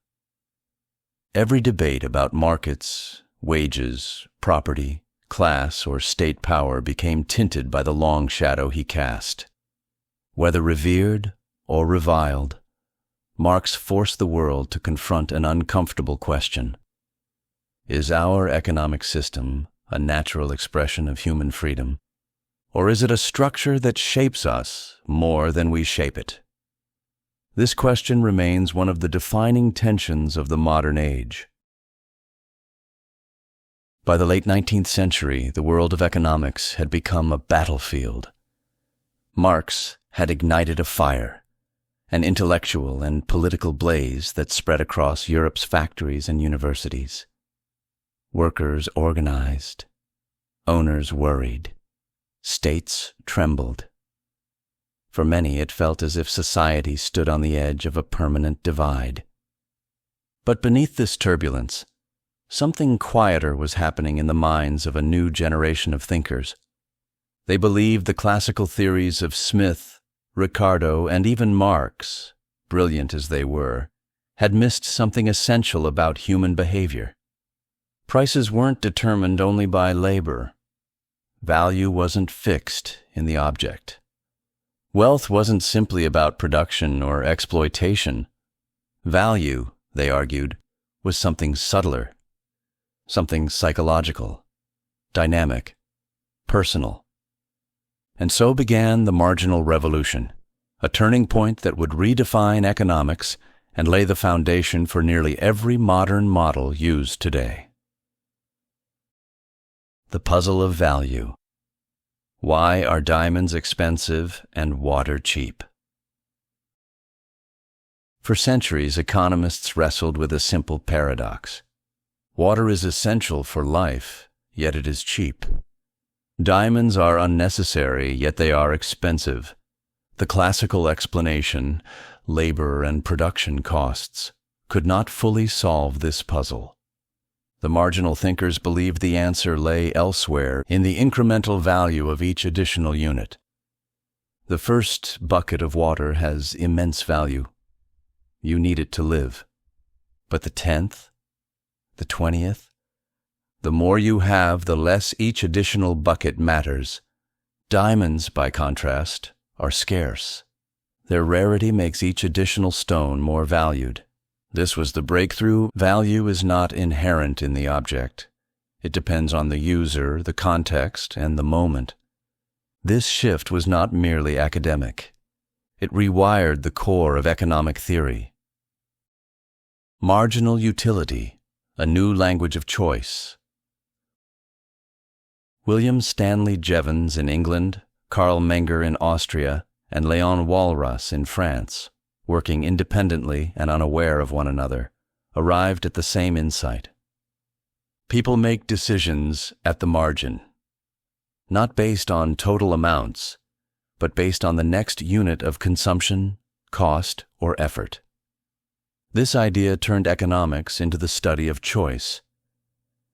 Every debate about markets, wages, property, class, or state power became tinted by the long shadow he cast. Whether revered or reviled, Marx forced the world to confront an uncomfortable question. Is our economic system a natural expression of human freedom, or is it a structure that shapes us more than we shape it? This question remains one of the defining tensions of the modern age. By the late 19th century, the world of economics had become a battlefield. Marx had ignited a fire, an intellectual and political blaze that spread across Europe's factories and universities. Workers organized, owners worried, states trembled. For many, it felt as if society stood on the edge of a permanent divide. But beneath this turbulence, something quieter was happening in the minds of a new generation of thinkers. They believed the classical theories of Smith, Ricardo, and even Marx, brilliant as they were, had missed something essential about human behavior. Prices weren't determined only by labor. Value wasn't fixed in the object. Wealth wasn't simply about production or exploitation. Value, they argued, was something subtler, something psychological, dynamic, personal. And so began the marginal revolution, a turning point that would redefine economics and lay the foundation for nearly every modern model used today. The puzzle of value. Why are diamonds expensive and water cheap? For centuries, economists wrestled with a simple paradox. Water is essential for life, yet it is cheap. Diamonds are unnecessary, yet they are expensive. The classical explanation, labor and production costs, could not fully solve this puzzle. The marginal thinkers believed the answer lay elsewhere in the incremental value of each additional unit. The first bucket of water has immense value. You need it to live. But the 10th, the 20th, the more you have, the less each additional bucket matters. Diamonds, by contrast, are scarce. Their rarity makes each additional stone more valued. This was the breakthrough. Value is not inherent in the object. It depends on the user, the context, and the moment. This shift was not merely academic. It rewired the core of economic theory. Marginal utility, a new language of choice. William Stanley Jevons in England, Karl Menger in Austria, and Léon Walras in France, working independently and unaware of one another, arrived at the same insight. People make decisions at the margin, not based on total amounts, but based on the next unit of consumption, cost, or effort. This idea turned economics into the study of choice,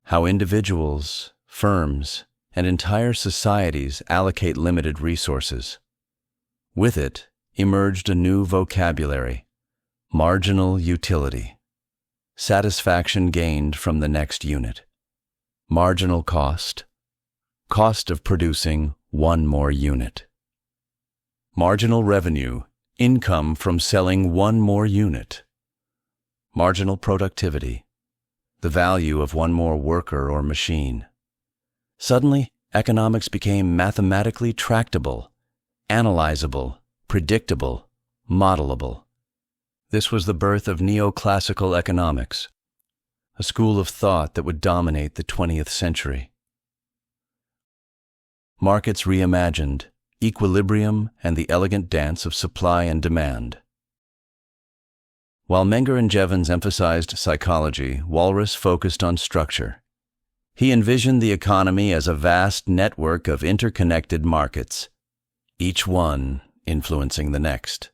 how individuals, firms, and entire societies allocate limited resources. With it emerged a new vocabulary: marginal utility, satisfaction gained from the next unit, marginal cost, cost of producing one more unit, marginal revenue, income from selling one more unit, marginal productivity, the value of one more worker or machine. Suddenly, economics became mathematically tractable, analyzable, predictable, modelable. This was the birth of neoclassical economics, a school of thought that would dominate the 20th century. Markets reimagined, equilibrium and the elegant dance of supply and demand. While Menger and Jevons emphasized psychology, Walras focused on structure. He envisioned the economy as a vast network of interconnected markets, each one influencing the next,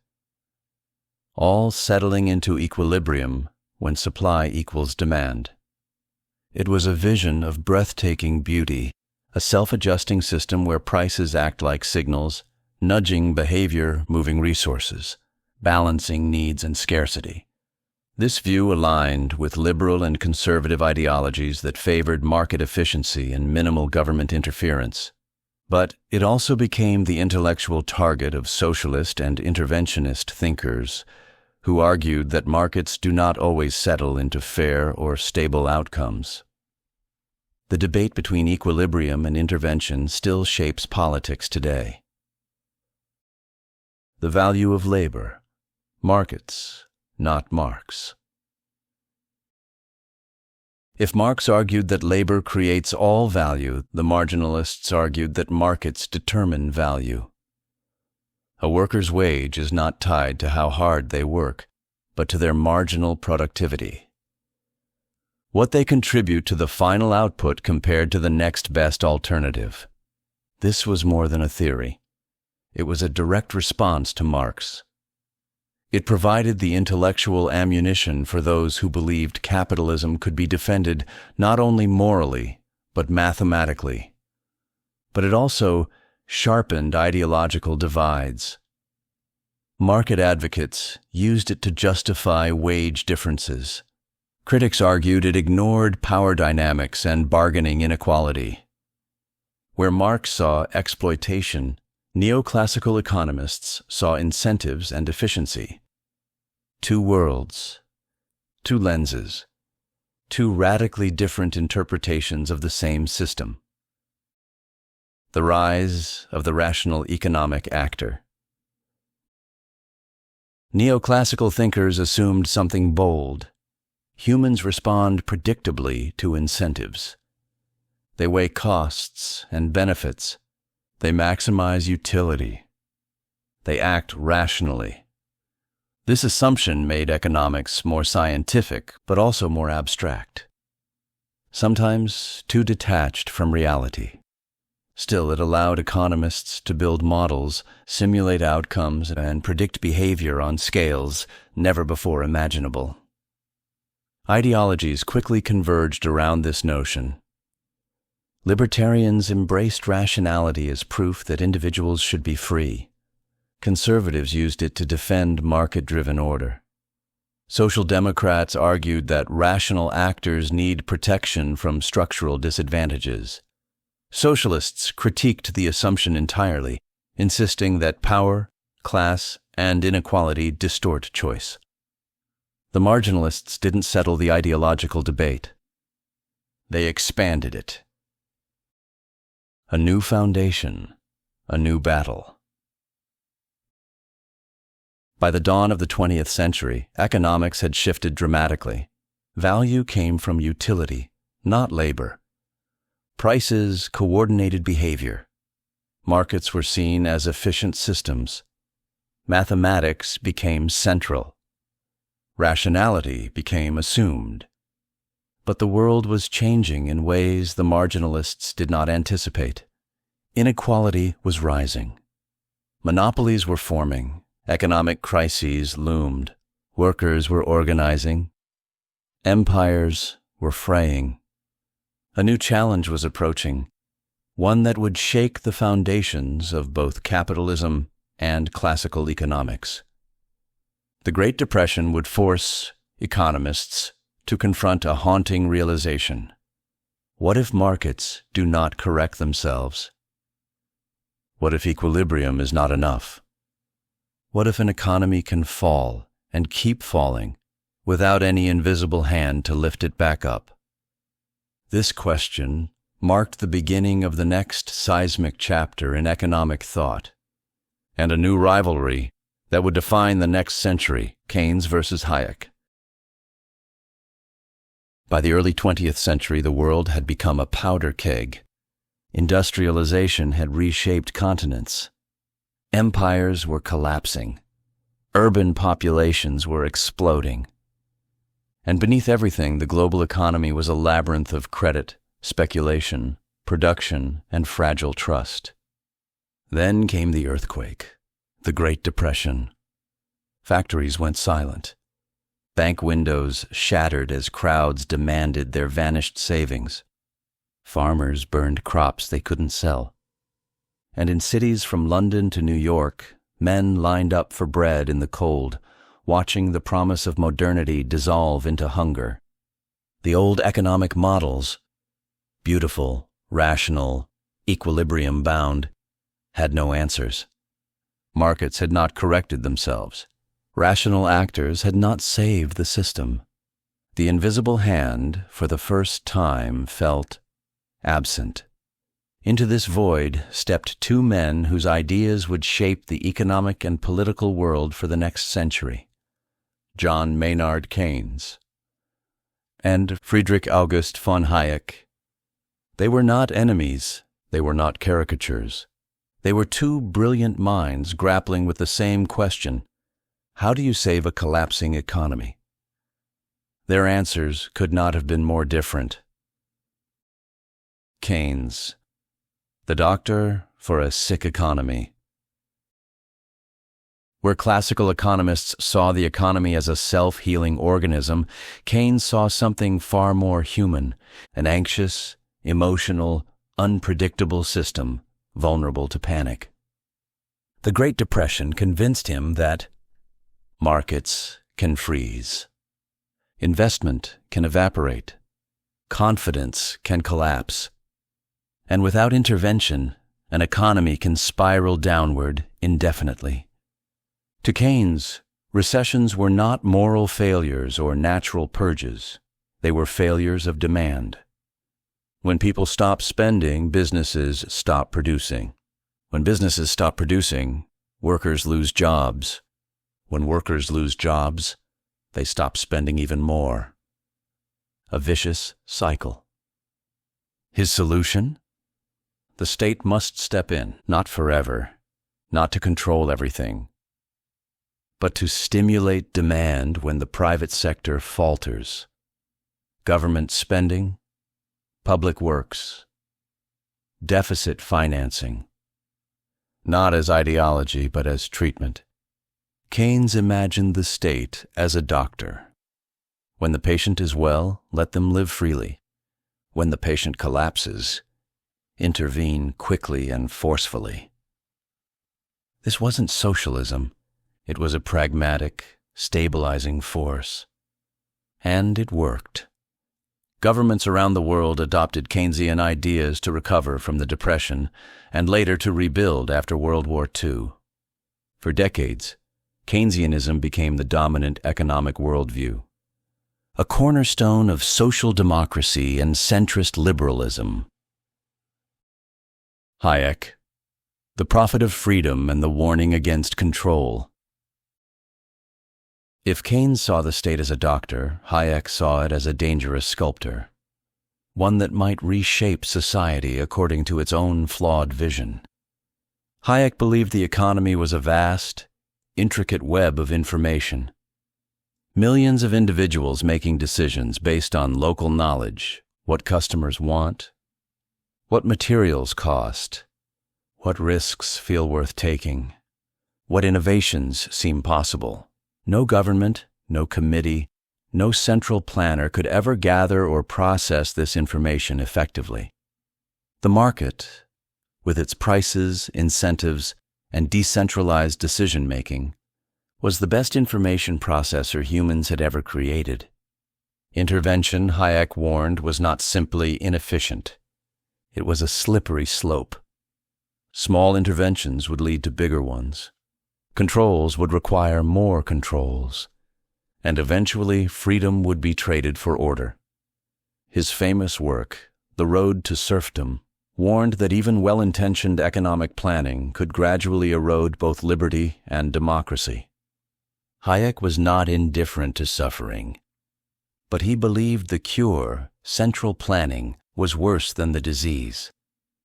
all settling into equilibrium when supply equals demand. It was a vision of breathtaking beauty, a self-adjusting system where prices act like signals, nudging behavior, moving resources, balancing needs and scarcity. This view aligned with liberal and conservative ideologies that favored market efficiency and minimal government interference. But it also became the intellectual target of socialist and interventionist thinkers who argued that markets do not always settle into fair or stable outcomes. The debate between equilibrium and intervention still shapes politics today. The value of labor. Markets, not Marx. If Marx argued that labor creates all value, the marginalists argued that markets determine value. A worker's wage is not tied to how hard they work, but to their marginal productivity. What they contribute to the final output compared to the next best alternative. This was more than a theory. It was a direct response to Marx. It provided the intellectual ammunition for those who believed capitalism could be defended not only morally, but mathematically. But it also sharpened ideological divides. Market advocates used it to justify wage differences. Critics argued it ignored power dynamics and bargaining inequality. Where Marx saw exploitation, neoclassical economists saw incentives and efficiency. Two worlds, two lenses, two radically different interpretations of the same system. The rise of the rational economic actor. Neoclassical thinkers assumed something bold. Humans respond predictably to incentives. They weigh costs and benefits. They maximize utility. They act rationally. This assumption made economics more scientific, but also more abstract. Sometimes too detached from reality. Still, it allowed economists to build models, simulate outcomes, and predict behavior on scales never before imaginable. Ideologies quickly converged around this notion. Libertarians embraced rationality as proof that individuals should be free. Conservatives used it to defend market-driven order. Social democrats argued that rational actors need protection from structural disadvantages. Socialists critiqued the assumption entirely, insisting that power, class, and inequality distort choice. The marginalists didn't settle the ideological debate. They expanded it. A new foundation, a new battle. By the dawn of the 20th century, economics had shifted dramatically. Value came from utility, not labor. Prices coordinated behavior. Markets were seen as efficient systems. Mathematics became central. Rationality became assumed. But the world was changing in ways the marginalists did not anticipate. Inequality was rising. Monopolies were forming, economic crises loomed, workers were organizing, empires were fraying. A new challenge was approaching, one that would shake the foundations of both capitalism and classical economics. The Great Depression would force economists to confront a haunting realization. What if markets do not correct themselves? What if equilibrium is not enough? What if an economy can fall and keep falling without any invisible hand to lift it back up? This question marked the beginning of the next seismic chapter in economic thought, and a new rivalry that would define the next century, Keynes versus Hayek. By the early 20th century, the world had become a powder keg. Industrialization had reshaped continents. Empires were collapsing. Urban populations were exploding. And beneath everything, the global economy was a labyrinth of credit, speculation, production, and fragile trust. Then came the earthquake, the Great Depression. Factories went silent. Bank windows shattered as crowds demanded their vanished savings. Farmers burned crops they couldn't sell. And in cities from London to New York, men lined up for bread in the cold, watching the promise of modernity dissolve into hunger. The old economic models, beautiful, rational, equilibrium-bound, had no answers. Markets had not corrected themselves. Rational actors had not saved the system. The invisible hand, for the first time, felt absent. Into this void stepped two men whose ideas would shape the economic and political world for the next century: John Maynard Keynes and Friedrich August von Hayek. They were not enemies, they were not caricatures. They were two brilliant minds grappling with the same question: how do you save a collapsing economy? Their answers could not have been more different. Keynes, the doctor for a sick economy. Where classical economists saw the economy as a self-healing organism, Keynes saw something far more human, an anxious, emotional, unpredictable system, vulnerable to panic. The Great Depression convinced him that markets can freeze, investment can evaporate, confidence can collapse, and without intervention, an economy can spiral downward indefinitely. To Keynes, recessions were not moral failures or natural purges. They were failures of demand. When people stop spending, businesses stop producing. When businesses stop producing, workers lose jobs. When workers lose jobs, they stop spending even more. A vicious cycle. His solution? The state must step in, not forever, not to control everything, but to stimulate demand when the private sector falters. Government spending, public works, deficit financing. Not as ideology, but as treatment. Keynes imagined the state as a doctor. When the patient is well, let them live freely. When the patient collapses, intervene quickly and forcefully. This wasn't socialism. It was a pragmatic, stabilizing force. And it worked. Governments around the world adopted Keynesian ideas to recover from the Depression and later to rebuild after World War II. For decades, Keynesianism became the dominant economic worldview, a cornerstone of social democracy and centrist liberalism. Hayek, the prophet of freedom and the warning against control. If Keynes saw the state as a doctor, Hayek saw it as a dangerous sculptor, one that might reshape society according to its own flawed vision. Hayek believed the economy was a vast, intricate web of information. Millions of individuals making decisions based on local knowledge, what customers want, what materials cost, what risks feel worth taking, what innovations seem possible. No government, no committee, no central planner could ever gather or process this information effectively. The market, with its prices, incentives, and decentralized decision-making, was the best information processor humans had ever created. Intervention, Hayek warned, was not simply inefficient. It was a slippery slope. Small interventions would lead to bigger ones. Controls would require more controls. And eventually, freedom would be traded for order. His famous work, The Road to Serfdom, warned that even well-intentioned economic planning could gradually erode both liberty and democracy. Hayek was not indifferent to suffering, but he believed the cure, central planning, was worse than the disease.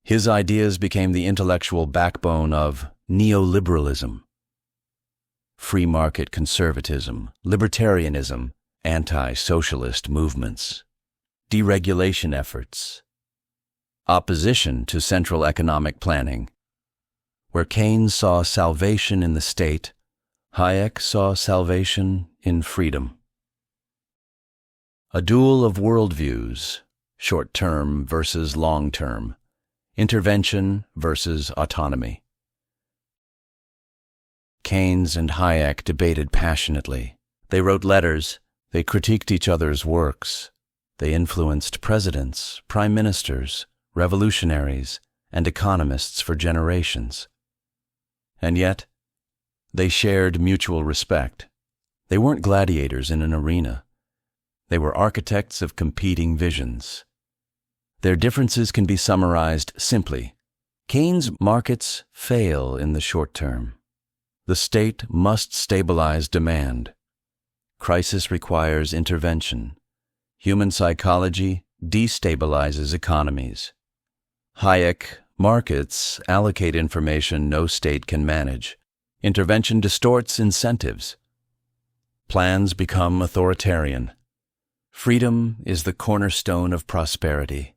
His ideas became the intellectual backbone of neoliberalism, free market conservatism, libertarianism, anti-socialist movements, deregulation efforts, opposition to central economic planning. Where Keynes saw salvation in the state, Hayek saw salvation in freedom. A duel of worldviews, short-term versus long-term, intervention versus autonomy. Keynes and Hayek debated passionately. They wrote letters, they critiqued each other's works, they influenced presidents, prime ministers, revolutionaries, and economists for generations. And yet, they shared mutual respect. They weren't gladiators in an arena. They were architects of competing visions. Their differences can be summarized simply. Keynes' markets fail in the short term. The state must stabilize demand. Crisis requires intervention. Human psychology destabilizes economies. Hayek, markets allocate information no state can manage. Intervention distorts incentives. Plans become authoritarian. Freedom is the cornerstone of prosperity.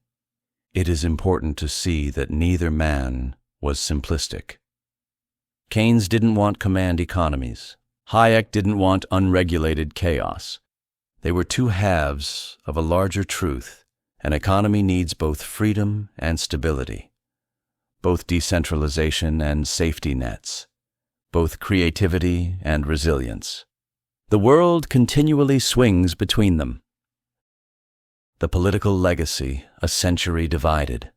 It is important to see that neither man was simplistic. Keynes didn't want command economies. Hayek didn't want unregulated chaos. They were two halves of a larger truth. An economy needs both freedom and stability, both decentralization and safety nets, both creativity and resilience. The world continually swings between them. The political legacy, a century divided.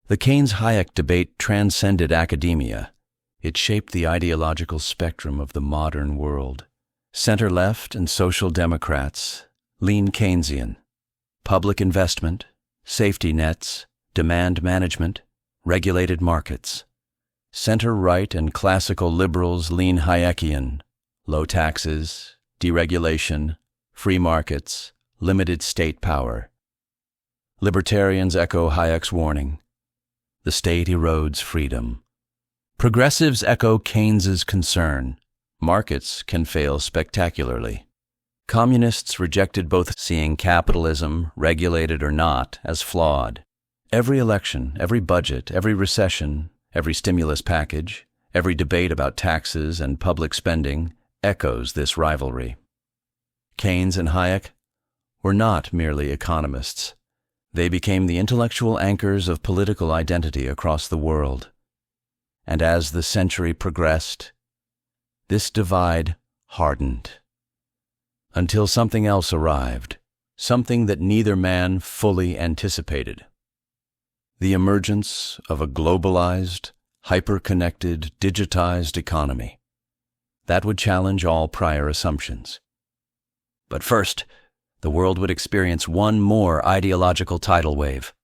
The Keynes-Hayek debate transcended academia. It shaped the ideological spectrum of the modern world. Center-left and social democrats lean Keynesian. Public investment, safety nets, demand management, regulated markets. Center-right and classical liberals lean Hayekian. Low taxes, deregulation, free markets, limited state power. Libertarians echo Hayek's warning. The state erodes freedom. Progressives echo Keynes's concern. Markets can fail spectacularly. Communists rejected both, seeing capitalism, regulated or not, as flawed. Every election, every budget, every recession, every stimulus package, every debate about taxes and public spending echoes this rivalry. Keynes and Hayek were not merely economists. They became the intellectual anchors of political identity across the world. And as the century progressed, this divide hardened. Until something else arrived, something that neither man fully anticipated. The emergence of a globalized, hyper-connected, digitized economy. That would challenge all prior assumptions. But first, the world would experience one more ideological tidal wave.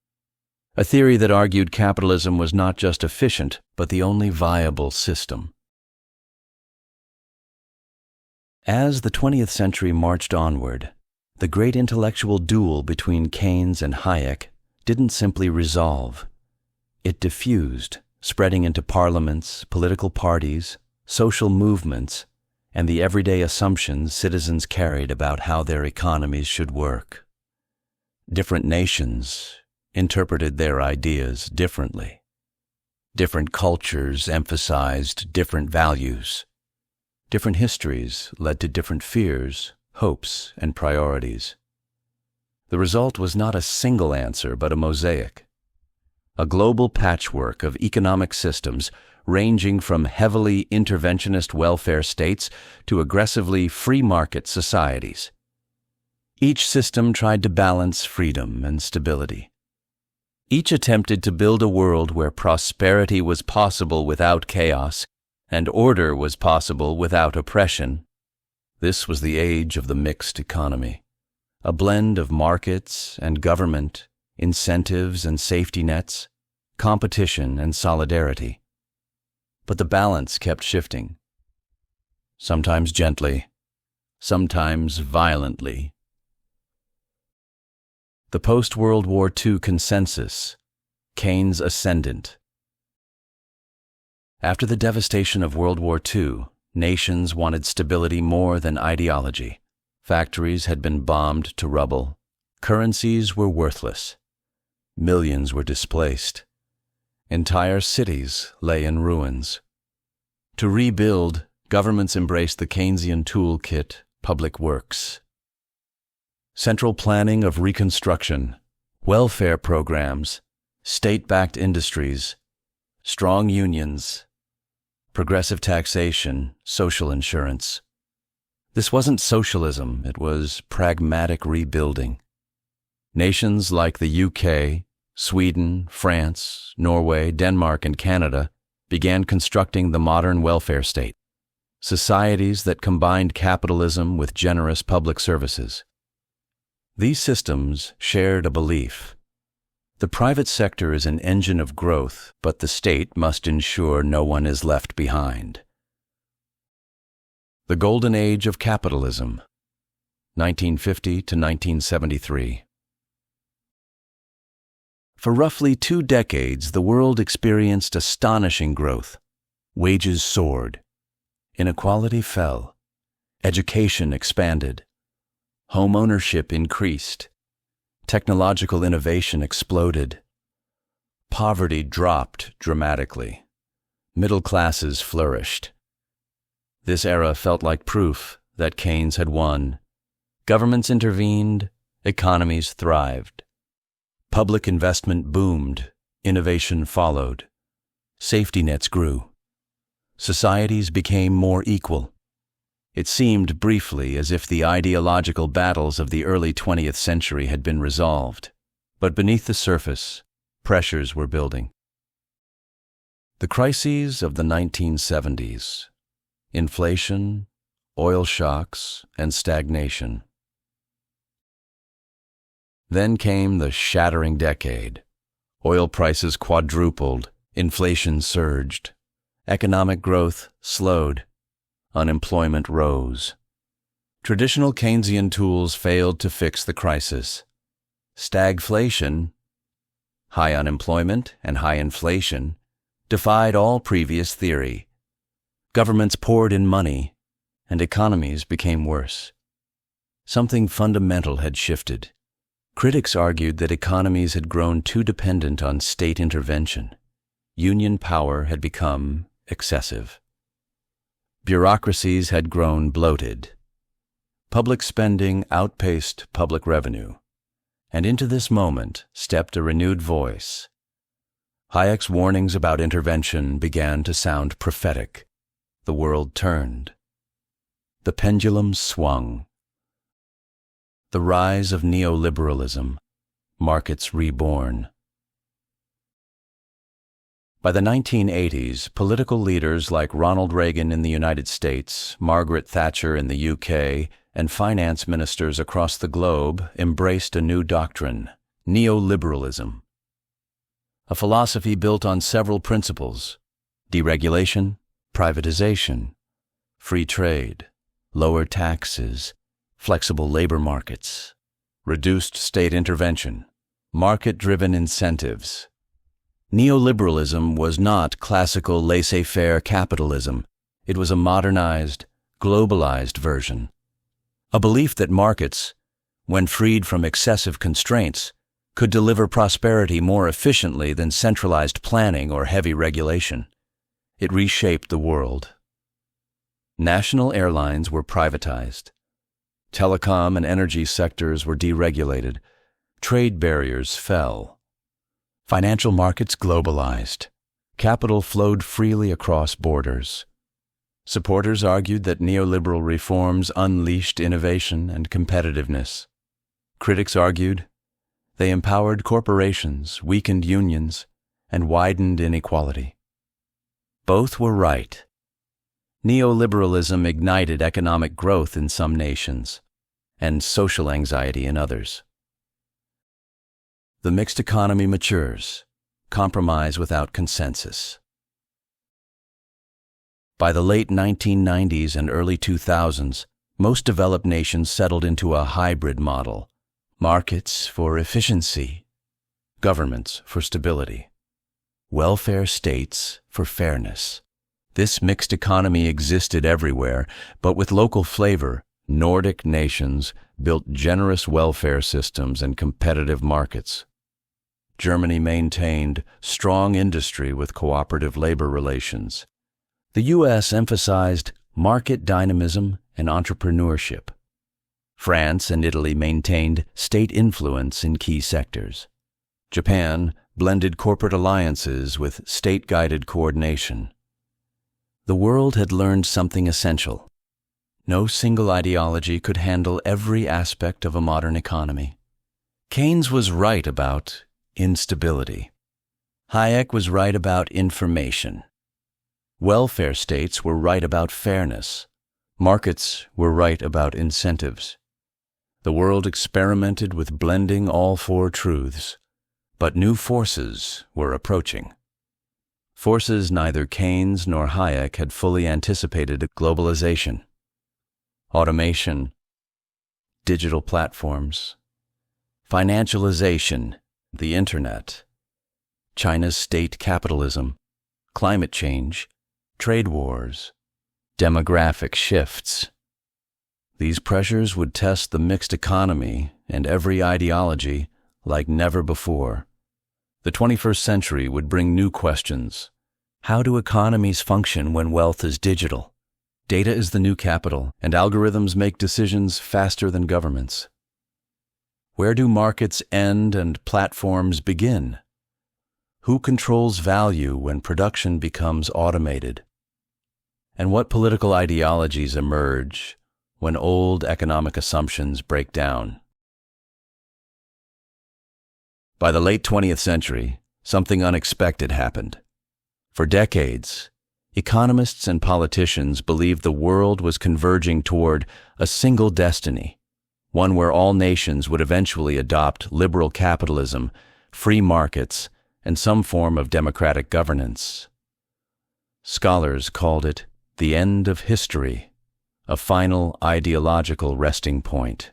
A theory that argued capitalism was not just efficient, but the only viable system. As the 20th century marched onward, the great intellectual duel between Keynes and Hayek didn't simply resolve. It diffused, spreading into parliaments, political parties, social movements, and the everyday assumptions citizens carried about how their economies should work. Different nations interpreted their ideas differently. Different cultures emphasized different values. Different histories led to different fears, hopes, and priorities. The result was not a single answer, but a mosaic. A global patchwork of economic systems ranging from heavily interventionist welfare states to aggressively free market societies. Each system tried to balance freedom and stability. Each attempted to build a world where prosperity was possible without chaos and order was possible without oppression. This was the age of the mixed economy, a blend of markets and government, incentives and safety nets, competition and solidarity. But the balance kept shifting, sometimes gently, sometimes violently. The post-World War II consensus, Keynes ascendant. After the devastation of World War II, nations wanted stability more than ideology. Factories had been bombed to rubble. Currencies were worthless. Millions were displaced. Entire cities lay in ruins. To rebuild, governments embraced the Keynesian toolkit, public works. Central planning of reconstruction, welfare programs, state-backed industries, strong unions, progressive taxation, social insurance. This wasn't socialism, it was pragmatic rebuilding. Nations like the UK, Sweden, France, Norway, Denmark, and Canada began constructing the modern welfare state, societies that combined capitalism with generous public services. These systems shared a belief. The private sector is an engine of growth, but the state must ensure no one is left behind. The Golden Age of Capitalism, 1950 to 1973. For roughly 2 decades, the world experienced astonishing growth. Wages soared. Inequality fell. Education expanded. Home ownership increased. Technological innovation exploded. Poverty dropped dramatically. Middle classes flourished. This era felt like proof that Keynes had won. Governments intervened, economies thrived. Public investment boomed, innovation followed. Safety nets grew. Societies became more equal. It seemed briefly as if the ideological battles of the early 20th century had been resolved. But beneath the surface, pressures were building. The crises of the 1970s, inflation, oil shocks, and stagnation. Then came the shattering decade. Oil prices quadrupled, inflation surged, economic growth slowed. Unemployment rose. Traditional Keynesian tools failed to fix the crisis. Stagflation, high unemployment and high inflation, defied all previous theory. Governments poured in money, and economies became worse. Something fundamental had shifted. Critics argued that economies had grown too dependent on state intervention. Union power had become excessive. Bureaucracies had grown bloated. Public spending outpaced public revenue. And into this moment stepped a renewed voice. Hayek's warnings about intervention began to sound prophetic. The world turned. The pendulum swung. The rise of neoliberalism, markets reborn. By the 1980s, political leaders like Ronald Reagan in the United States, Margaret Thatcher in the UK, and finance ministers across the globe embraced a new doctrine, neoliberalism. A philosophy built on several principles: deregulation, privatization, free trade, lower taxes, flexible labor markets, reduced state intervention, market-driven incentives. Neoliberalism was not classical laissez-faire capitalism. It was a modernized, globalized version. A belief that markets, when freed from excessive constraints, could deliver prosperity more efficiently than centralized planning or heavy regulation. It reshaped the world. National airlines were privatized. Telecom and energy sectors were deregulated. Trade barriers fell. Financial markets globalized. Capital flowed freely across borders. Supporters argued that neoliberal reforms unleashed innovation and competitiveness. Critics argued they empowered corporations, weakened unions, and widened inequality. Both were right. Neoliberalism ignited economic growth in some nations and social anxiety in others. The mixed economy matures, compromise without consensus. By the late 1990s and early 2000s, most developed nations settled into a hybrid model: markets for efficiency, governments for stability, welfare states for fairness. This mixed economy existed everywhere, but with local flavor, Nordic nations built generous welfare systems and competitive markets. Germany maintained strong industry with cooperative labor relations. The U.S. emphasized market dynamism and entrepreneurship. France and Italy maintained state influence in key sectors. Japan blended corporate alliances with state-guided coordination. The world had learned something essential. No single ideology could handle every aspect of a modern economy. Keynes was right about instability. Hayek was right about information. Welfare states were right about fairness. Markets were right about incentives. The world experimented with blending all four truths, but new forces were approaching. Forces neither Keynes nor Hayek had fully anticipated: globalization, automation, digital platforms, financialization, the internet, China's state capitalism, climate change, trade wars, demographic shifts. These pressures would test the mixed economy and every ideology like never before. The 21st century would bring new questions. How do economies function when wealth is digital? Data is the new capital, and algorithms make decisions faster than governments. Where do markets end and platforms begin? Who controls value when production becomes automated? And what political ideologies emerge when old economic assumptions break down? By the late 20th century, something unexpected happened. For decades, economists and politicians believed the world was converging toward a single destiny, one where all nations would eventually adopt liberal capitalism, free markets, and some form of democratic governance. Scholars called it the end of history, a final ideological resting point.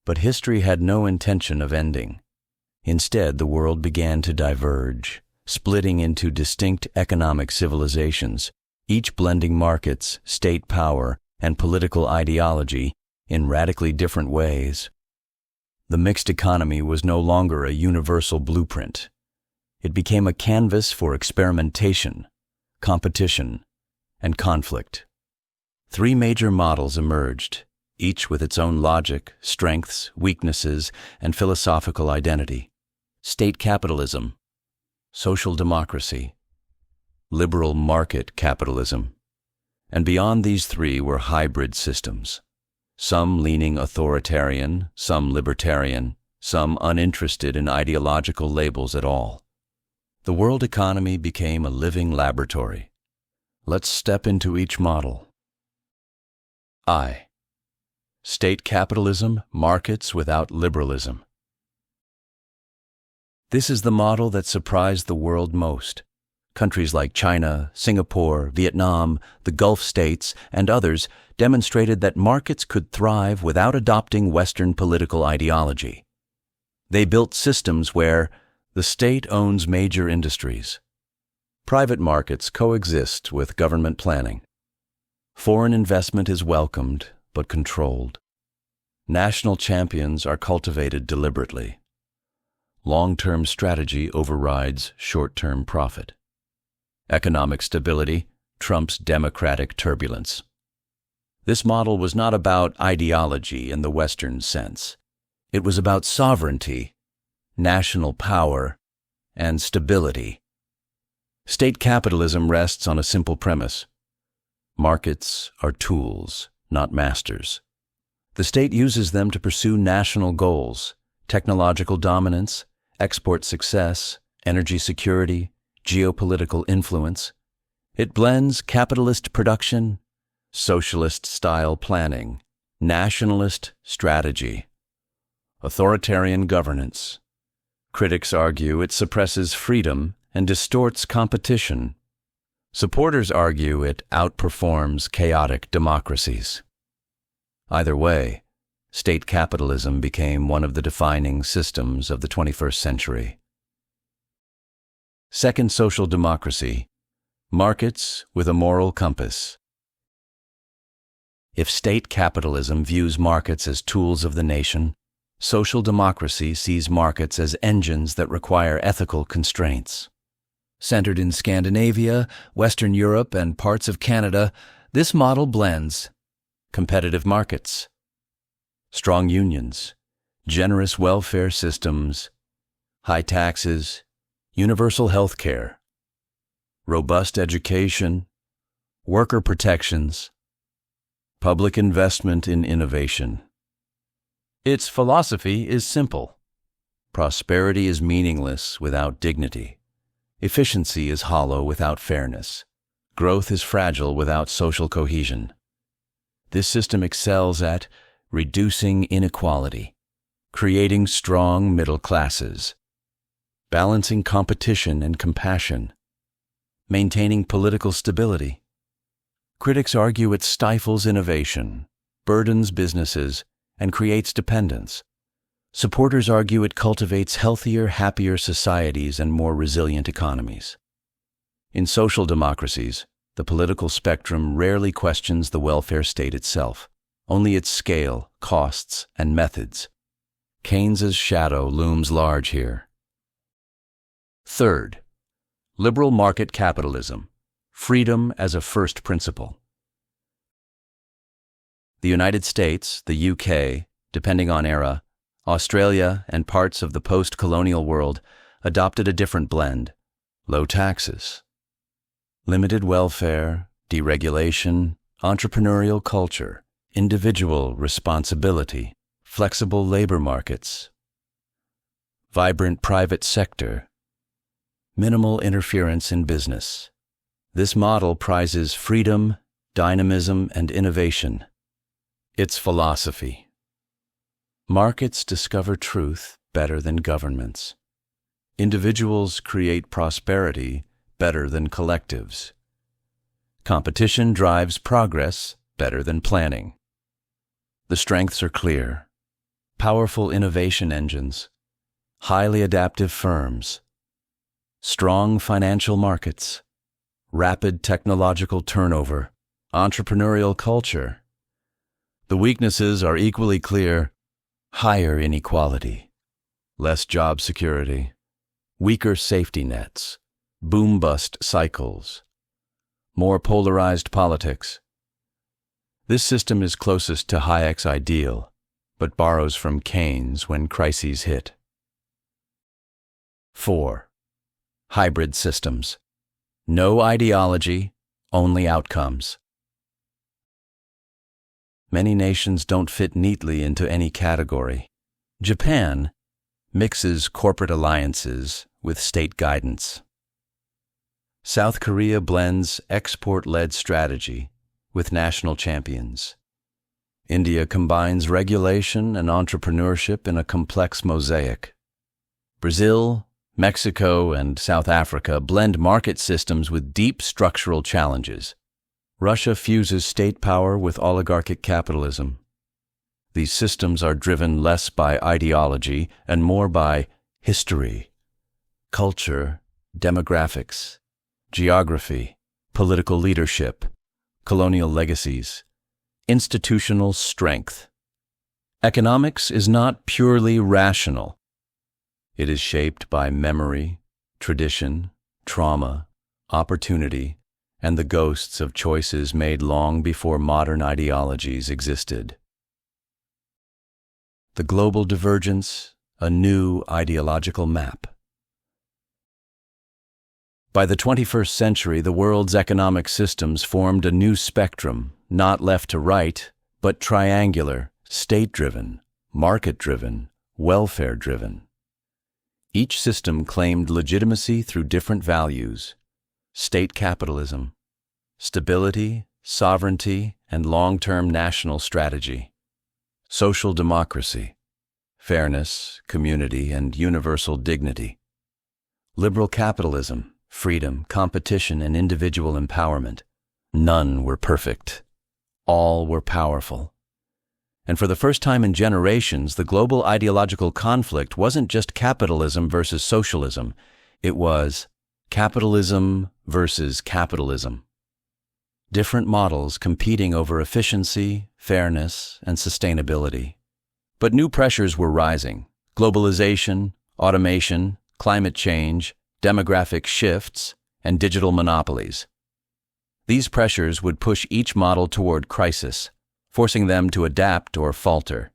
But history had no intention of ending. Instead, the world began to diverge, splitting into distinct economic civilizations, each blending markets, state power, and political ideology in radically different ways. The mixed economy was no longer a universal blueprint. It became a canvas for experimentation, competition, and conflict. Three major models emerged, each with its own logic, strengths, weaknesses, and philosophical identity: state capitalism, social democracy, liberal market capitalism. And beyond these three were hybrid systems, some leaning authoritarian, some libertarian, some uninterested in ideological labels at all. The world economy became a living laboratory. Let's step into each model. I. State capitalism, markets without liberalism. This is the model that surprised the world most. Countries like China, Singapore, Vietnam, the Gulf states, and others demonstrated that markets could thrive without adopting Western political ideology. They built systems where the state owns major industries. Private markets coexist with government planning. Foreign investment is welcomed but controlled. National champions are cultivated deliberately. Long-term strategy overrides short-term profit. Economic stability trumps democratic turbulence. This model was not about ideology in the Western sense. It was about sovereignty, national power, and stability. State capitalism rests on a simple premise. Markets are tools, not masters. The state uses them to pursue national goals, technological dominance, export success, energy security, geopolitical influence. It blends capitalist production, socialist-style planning, nationalist strategy, authoritarian governance. Critics argue it suppresses freedom and distorts competition. Supporters argue it outperforms chaotic democracies. Either way, state capitalism became one of the defining systems of the 21st century. Second, social democracy. Markets with a moral compass. If state capitalism views markets as tools of the nation, social democracy sees markets as engines that require ethical constraints. Centered in Scandinavia, Western Europe, and parts of Canada, this model blends competitive markets, strong unions, generous welfare systems, high taxes, universal health care, robust education, worker protections, public investment in innovation. Its philosophy is simple. Prosperity is meaningless without dignity. Efficiency is hollow without fairness. Growth is fragile without social cohesion. This system excels at reducing inequality, creating strong middle classes, balancing competition and compassion, maintaining political stability. Critics argue it stifles innovation, burdens businesses, and creates dependence. Supporters argue it cultivates healthier, happier societies and more resilient economies. In social democracies, the political spectrum rarely questions the welfare state itself, only its scale, costs, and methods. Keynes's shadow looms large here. Third, liberal market capitalism. Freedom as a first principle. The United States, the UK, depending on era, Australia, and parts of the post-colonial world adopted a different blend. Low taxes, limited welfare, deregulation, entrepreneurial culture, individual responsibility, flexible labor markets, vibrant private sector, minimal interference in business. This model prizes freedom, dynamism, and innovation. Its philosophy. Markets discover truth better than governments. Individuals create prosperity better than collectives. Competition drives progress better than planning. The strengths are clear. Powerful innovation engines, highly adaptive firms, strong financial markets, rapid technological turnover, entrepreneurial culture. The weaknesses are equally clear. Higher inequality, less job security, weaker safety nets, boom-bust cycles, more polarized politics. This system is closest to Hayek's ideal, but borrows from Keynes when crises hit. 4. Hybrid systems. No ideology, only outcomes. Many nations don't fit neatly into any category. Japan mixes corporate alliances with state guidance. South Korea blends export-led strategy with national champions. India combines regulation and entrepreneurship in a complex mosaic. Brazil, Mexico, and South Africa blend market systems with deep structural challenges. Russia fuses state power with oligarchic capitalism. These systems are driven less by ideology and more by history, culture, demographics, geography, political leadership, colonial legacies, institutional strength. Economics is not purely rational. It is shaped by memory, tradition, trauma, opportunity, and the ghosts of choices made long before modern ideologies existed. The global divergence, a new ideological map. By the 21st century, the world's economic systems formed a new spectrum, not left to right, but triangular, state-driven, market-driven, welfare-driven. Each system claimed legitimacy through different values: state capitalism, stability, sovereignty, and long-term national strategy; social democracy, fairness, community, and universal dignity; liberal capitalism, freedom, competition, and individual empowerment. None were perfect. All were powerful. And for the first time in generations, the global ideological conflict wasn't just capitalism versus socialism. It was capitalism versus capitalism. Different models competing over efficiency, fairness, and sustainability. But new pressures were rising: globalization, automation, climate change, demographic shifts, and digital monopolies. These pressures would push each model toward crisis, forcing them to adapt or falter.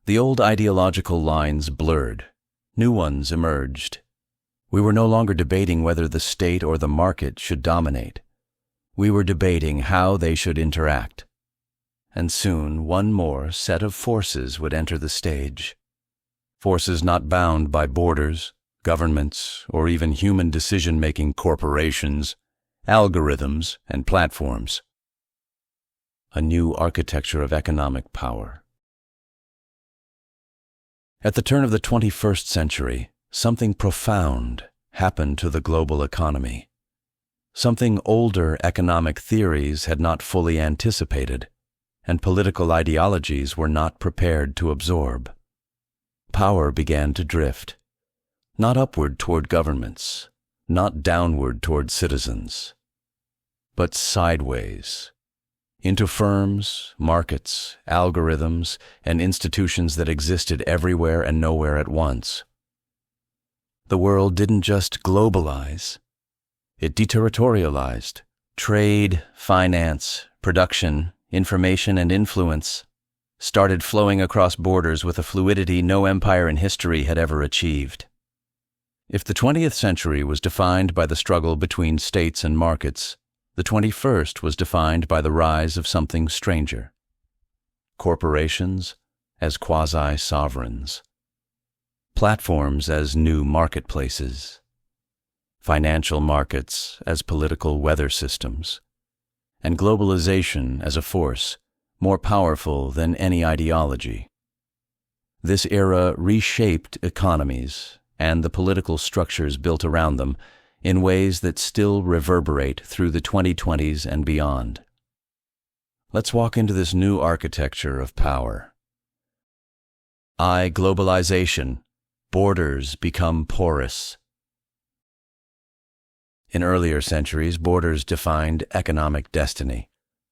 The old ideological lines blurred. New ones emerged. We were no longer debating whether the state or the market should dominate. We were debating how they should interact. And soon one more set of forces would enter the stage. Forces not bound by borders, governments, or even human decision-making corporations, algorithms, and platforms. A new architecture of economic power. At the turn of the 21st century, something profound happened to the global economy. Something older economic theories had not fully anticipated, and political ideologies were not prepared to absorb. Power began to drift, not upward toward governments, not downward toward citizens, but sideways, into firms, markets, algorithms, and institutions that existed everywhere and nowhere at once. The world didn't just globalize. It deterritorialized. Trade, finance, production, information, and influence started flowing across borders with a fluidity no empire in history had ever achieved. If the 20th century was defined by the struggle between states and markets, the 21st was defined by the rise of something stranger: corporations as quasi-sovereigns, platforms as new marketplaces, financial markets as political weather systems, and globalization as a force more powerful than any ideology. This era reshaped economies and the political structures built around them in ways that still reverberate through the 2020s and beyond. Let's walk into this new architecture of power. Globalization. Borders become porous. In earlier centuries, borders defined economic destiny.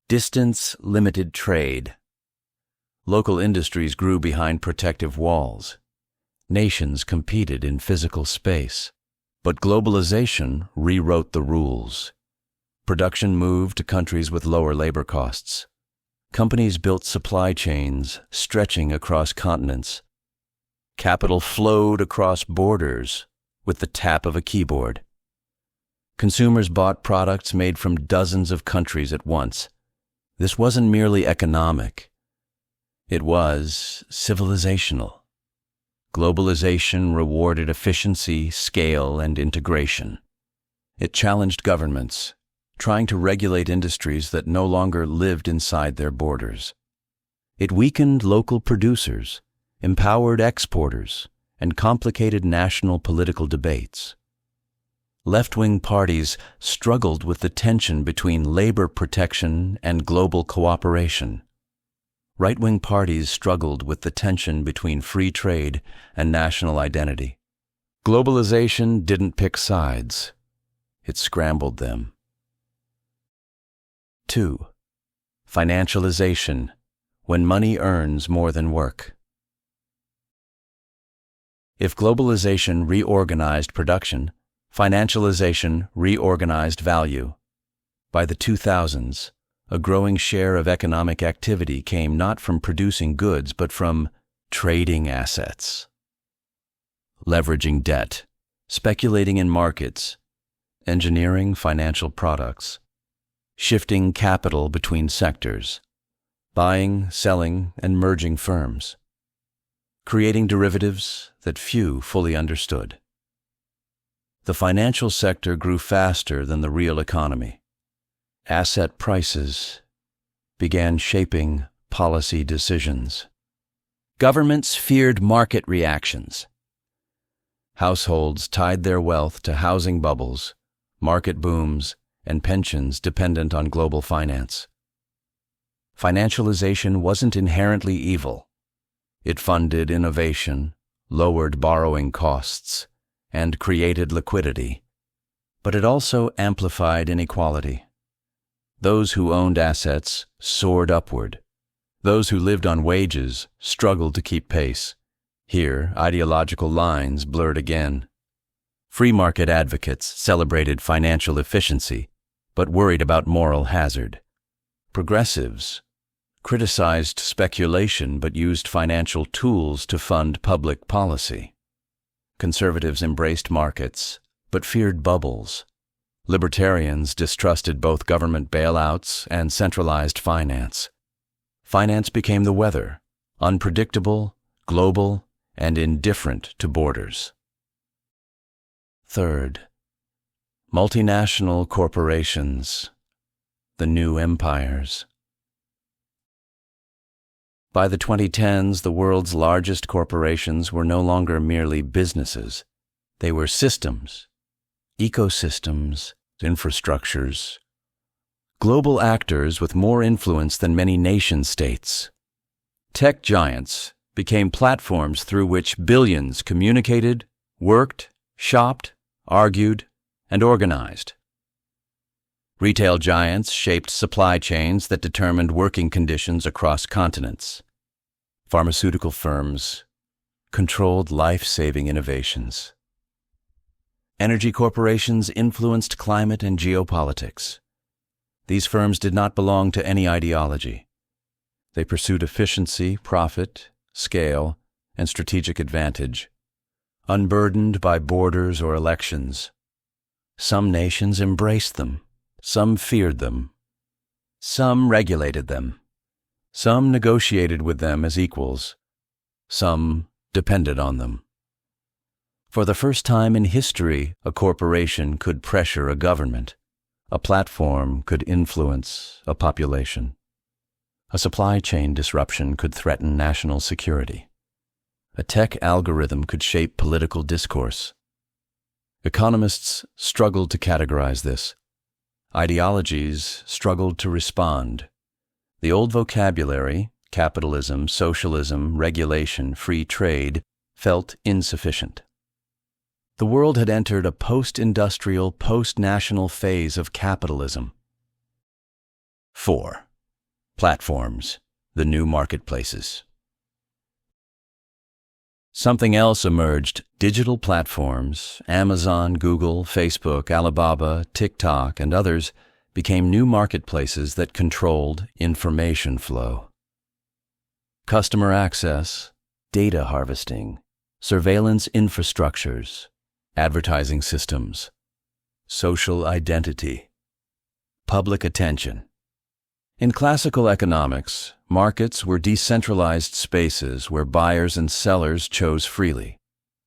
Distance limited trade. Local industries grew behind protective walls. Nations competed in physical space. But globalization rewrote the rules. Production moved to countries with lower labor costs. Companies built supply chains stretching across continents. Capital flowed across borders with the tap of a keyboard. Consumers bought products made from dozens of countries at once. This wasn't merely economic. It was civilizational. Globalization rewarded efficiency, scale, and integration. It challenged governments, trying to regulate industries that no longer lived inside their borders. It weakened local producers, empowered exporters, and complicated national political debates. Left-wing parties struggled with the tension between labor protection and global cooperation. Right-wing parties struggled with the tension between free trade and national identity. Globalization didn't pick sides. It scrambled them. 2. Financialization, when money earns more than work. If globalization reorganized production, financialization reorganized value. By the 2000s, a growing share of economic activity came not from producing goods but from trading assets, leveraging debt, speculating in markets, engineering financial products, shifting capital between sectors, buying, selling, and merging firms, creating derivatives that few fully understood. The financial sector grew faster than the real economy. Asset prices began shaping policy decisions. Governments feared market reactions. Households tied their wealth to housing bubbles, market booms, and pensions dependent on global finance. Financialization wasn't inherently evil. It funded innovation, lowered borrowing costs, and created liquidity. But it also amplified inequality. Those who owned assets soared upward. Those who lived on wages struggled to keep pace. Here, ideological lines blurred again. Free market advocates celebrated financial efficiency, but worried about moral hazard. Progressives criticized speculation but used financial tools to fund public policy. Conservatives embraced markets, but feared bubbles. Libertarians distrusted both government bailouts and centralized finance. Finance became the weather, unpredictable, global, and indifferent to borders. Third, multinational corporations, the new empires. By the 2010s, the world's largest corporations were no longer merely businesses. They were systems, ecosystems, infrastructures, global actors with more influence than many nation-states. Tech giants became platforms through which billions communicated, worked, shopped, argued, and organized. Retail giants shaped supply chains that determined working conditions across continents. Pharmaceutical firms controlled life-saving innovations. Energy corporations influenced climate and geopolitics. These firms did not belong to any ideology. They pursued efficiency, profit, scale, and strategic advantage, unburdened by borders or elections. Some nations embraced them, some feared them, some regulated them, some negotiated with them as equals, some depended on them. For the first time in history, a corporation could pressure a government. A platform could influence a population. A supply chain disruption could threaten national security. A tech algorithm could shape political discourse. Economists struggled to categorize this. Ideologies struggled to respond. The old vocabulary, capitalism, socialism, regulation, free trade, felt insufficient. The world had entered a post-industrial, post-national phase of capitalism. 4. Platforms, the new marketplaces. Something else emerged: digital platforms. Amazon, Google, Facebook, Alibaba, TikTok, and others became new marketplaces that controlled information flow. Customer access, data harvesting, surveillance infrastructures, advertising systems, social identity, public attention. In classical economics, markets were decentralized spaces where buyers and sellers chose freely.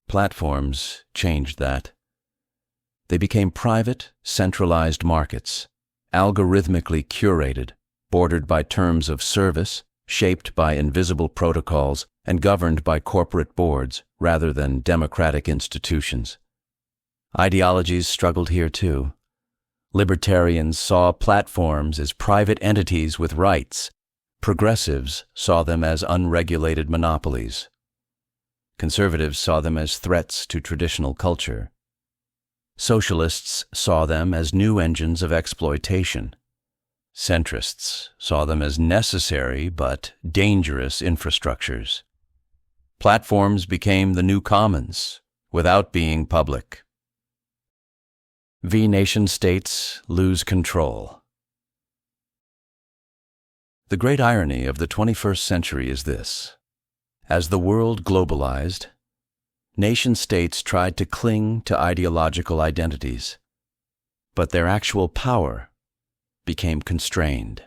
Platforms changed that. They became private, centralized markets, algorithmically curated, bordered by terms of service, shaped by invisible protocols, and governed by corporate boards rather than democratic institutions. Ideologies struggled here too. Libertarians saw platforms as private entities with rights. Progressives saw them as unregulated monopolies. Conservatives saw them as threats to traditional culture. Socialists saw them as new engines of exploitation. Centrists saw them as necessary but dangerous infrastructures. Platforms became the new commons without being public. Nation-states lose control. The great irony of the 21st century is this. As the world globalized, nation-states tried to cling to ideological identities, but their actual power became constrained.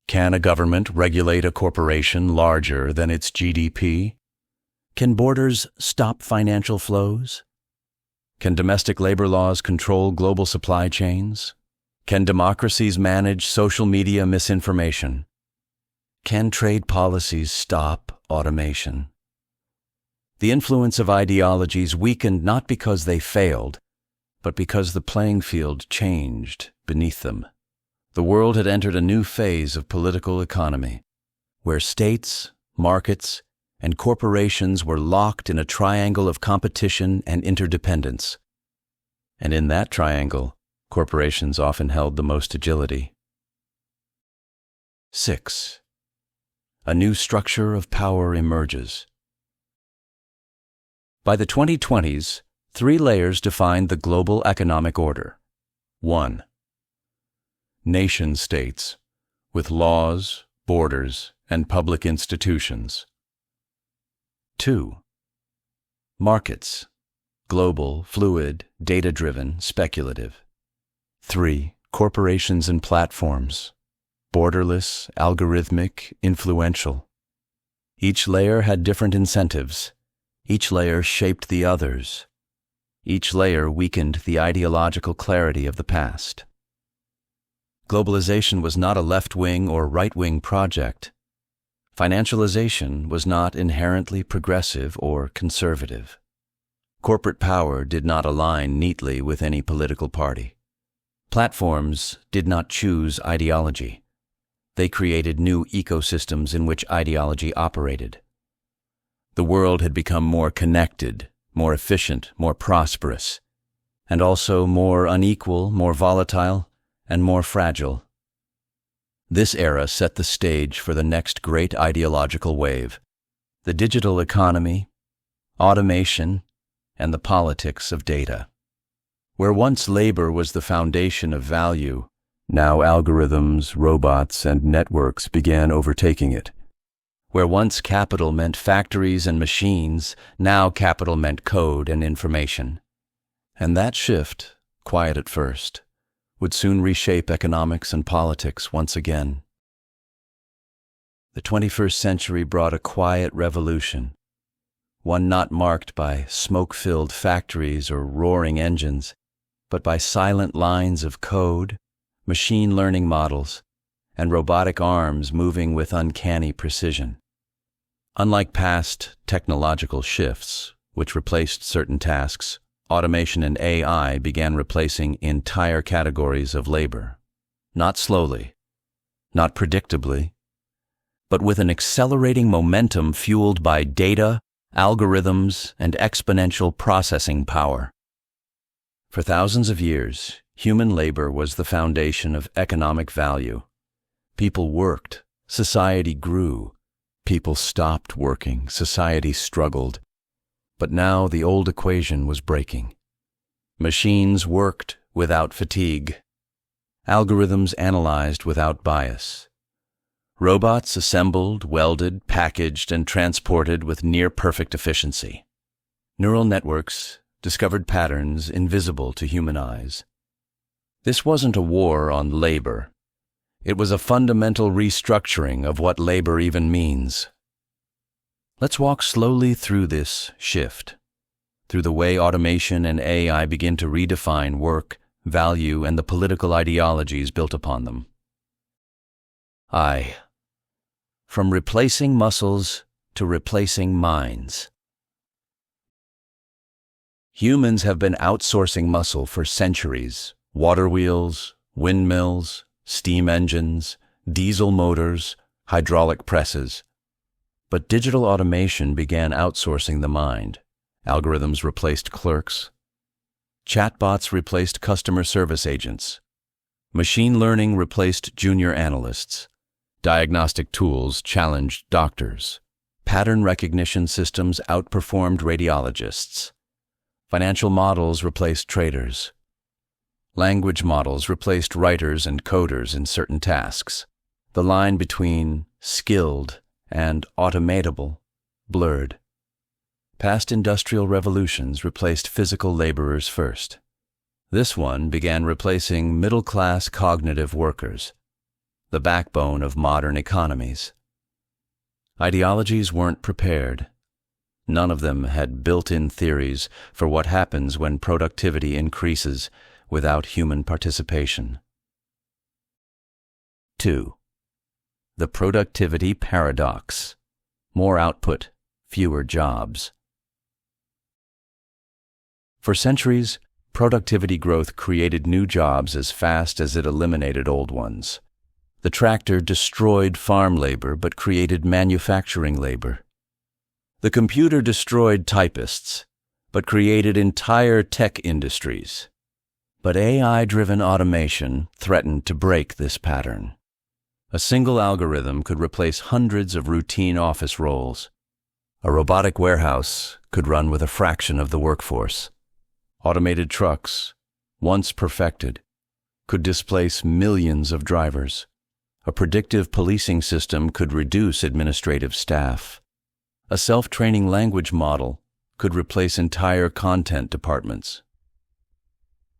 Can a government regulate a corporation larger than its GDP? Can borders stop financial flows? Can domestic labor laws control global supply chains? Can democracies manage social media misinformation? Can trade policies stop automation? The influence of ideologies weakened not because they failed, but because the playing field changed beneath them. The world had entered a new phase of political economy, where states, markets, and corporations were locked in a triangle of competition and interdependence. And in that triangle, corporations often held the most agility. 6. A new structure of power emerges. By the 2020s, 3 layers defined the global economic order. 1. Nation-states, with laws, borders, and public institutions. 2. Markets, global, fluid, data-driven, speculative. 3. Corporations and platforms, borderless, algorithmic, influential. Each layer had different incentives. Each layer shaped the others. Each layer weakened the ideological clarity of the past. Globalization was not a left-wing or right-wing project. Financialization was not inherently progressive or conservative. Corporate power did not align neatly with any political party. Platforms did not choose ideology. They created new ecosystems in which ideology operated. The world had become more connected, more efficient, more prosperous, and also more unequal, more volatile, and more fragile. This era set the stage for the next great ideological wave, the digital economy, automation, and the politics of data. Where once labor was the foundation of value, now algorithms, robots, and networks began overtaking it. Where once capital meant factories and machines, now capital meant code and information. And that shift, quiet at first, would soon reshape economics and politics once again. The 21st century brought a quiet revolution, one not marked by smoke-filled factories or roaring engines, but by silent lines of code, machine learning models, and robotic arms moving with uncanny precision. Unlike past technological shifts, which replaced certain tasks, automation and AI began replacing entire categories of labor. Not slowly, not predictably, but with an accelerating momentum fueled by data, algorithms, and exponential processing power. For thousands of years, human labor was the foundation of economic value. People worked, society grew. People stopped working, society struggled. But now the old equation was breaking. Machines worked without fatigue. Algorithms analyzed without bias. Robots assembled, welded, packaged, and transported with near-perfect efficiency. Neural networks discovered patterns invisible to human eyes. This wasn't a war on labor. It was a fundamental restructuring of what labor even means. Let's walk slowly through this shift, through the way automation and AI begin to redefine work, value, and the political ideologies built upon them. From replacing muscles to replacing minds. Humans have been outsourcing muscle for centuries. Water wheels, windmills, steam engines, diesel motors, hydraulic presses. But digital automation began outsourcing the mind. Algorithms replaced clerks. Chatbots replaced customer service agents. Machine learning replaced junior analysts. Diagnostic tools challenged doctors. Pattern recognition systems outperformed radiologists. Financial models replaced traders. Language models replaced writers and coders in certain tasks. The line between skilled and automatable blurred. Past industrial revolutions replaced physical laborers first. This one began replacing middle-class cognitive workers, the backbone of modern economies. Ideologies weren't prepared. None of them had built-in theories for what happens when productivity increases without human participation. 2. The productivity paradox. More output, fewer jobs. For centuries, productivity growth created new jobs as fast as it eliminated old ones. The tractor destroyed farm labor but created manufacturing labor. The computer destroyed typists but created entire tech industries. But AI-driven automation threatened to break this pattern. A single algorithm could replace hundreds of routine office roles. A robotic warehouse could run with a fraction of the workforce. Automated trucks, once perfected, could displace millions of drivers. A predictive policing system could reduce administrative staff. A self-training language model could replace entire content departments.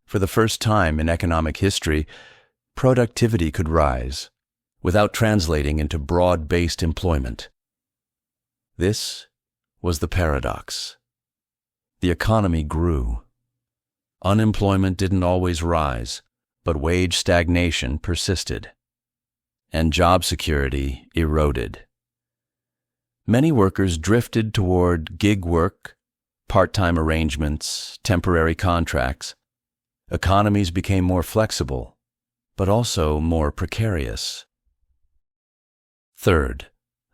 For the first time in economic history, productivity could rise without translating into broad-based employment. This was the paradox. The economy grew. Unemployment didn't always rise, but wage stagnation persisted, and job security eroded. Many workers drifted toward gig work, part-time arrangements, temporary contracts. Economies became more flexible, but also more precarious. Third,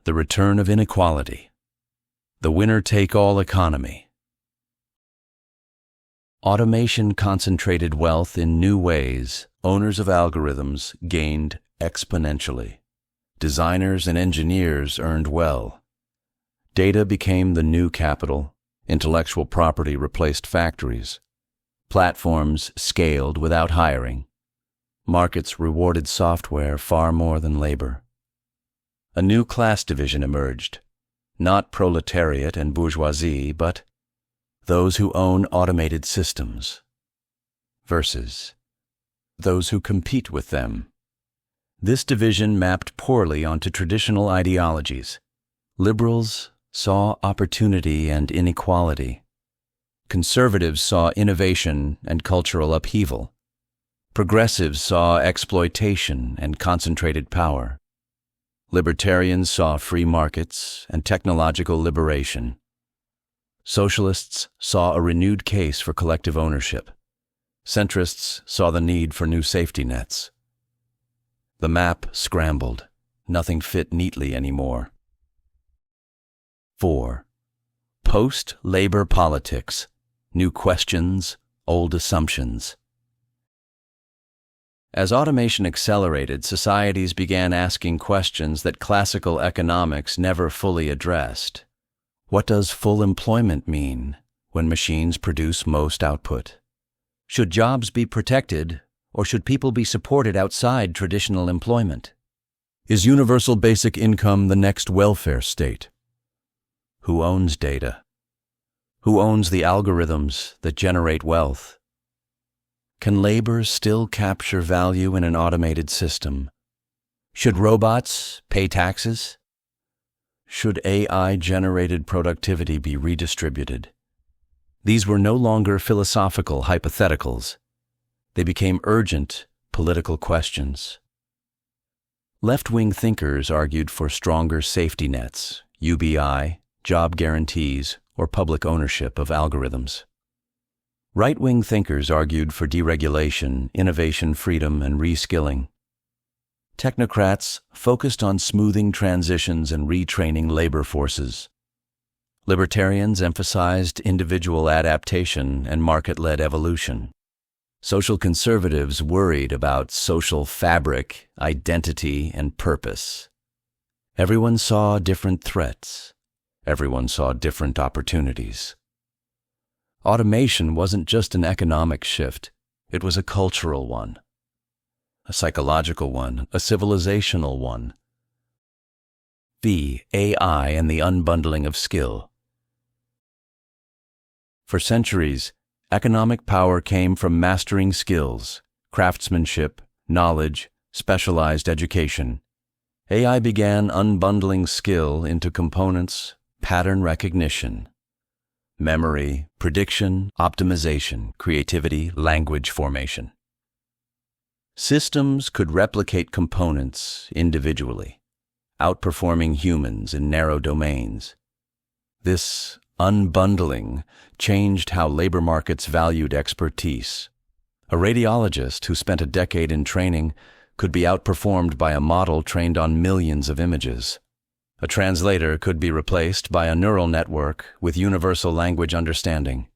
the return of inequality. The winner-take-all economy. Automation concentrated wealth in new ways. Owners of algorithms gained exponentially. Designers and engineers earned well. Data became the new capital. Intellectual property replaced factories. Platforms scaled without hiring. Markets rewarded software far more than labor. A new class division emerged, not proletariat and bourgeoisie, but those who own automated systems versus those who compete with them. This division mapped poorly onto traditional ideologies. Liberals saw opportunity and inequality. Conservatives saw innovation and cultural upheaval. Progressives saw exploitation and concentrated power. Libertarians saw free markets and technological liberation. Socialists saw a renewed case for collective ownership. Centrists saw the need for new safety nets. The map scrambled. Nothing fit neatly anymore. 4. Post-labor politics. New questions, old assumptions. As automation accelerated, societies began asking questions that classical economics never fully addressed. What does full employment mean when machines produce most output? Should jobs be protected, or should people be supported outside traditional employment? Is universal basic income the next welfare state? Who owns data? Who owns the algorithms that generate wealth? Can labor still capture value in an automated system? Should robots pay taxes? Should AI-generated productivity be redistributed? These were no longer philosophical hypotheticals. They became urgent political questions. Left-wing thinkers argued for stronger safety nets, UBI, job guarantees, or public ownership of algorithms. Right-wing thinkers argued for deregulation, innovation freedom, and reskilling. Technocrats focused on smoothing transitions and retraining labor forces. Libertarians emphasized individual adaptation and market-led evolution. Social conservatives worried about social fabric, identity, and purpose. Everyone saw different threats, Everyone saw different opportunities. Automation wasn't just an economic shift, it was a cultural one, a psychological one, a civilizational one. B. AI and the unbundling of skill. For centuries, economic power came from mastering skills, craftsmanship, knowledge, specialized education. AI began unbundling skill into components, pattern recognition, memory, prediction, optimization, creativity, language formation. Systems could replicate components individually, outperforming humans in narrow domains. This unbundling changed how labor markets valued expertise. A radiologist who spent a decade in training could be outperformed by a model trained on millions of images. A translator could be replaced by a neural network with universal language understanding.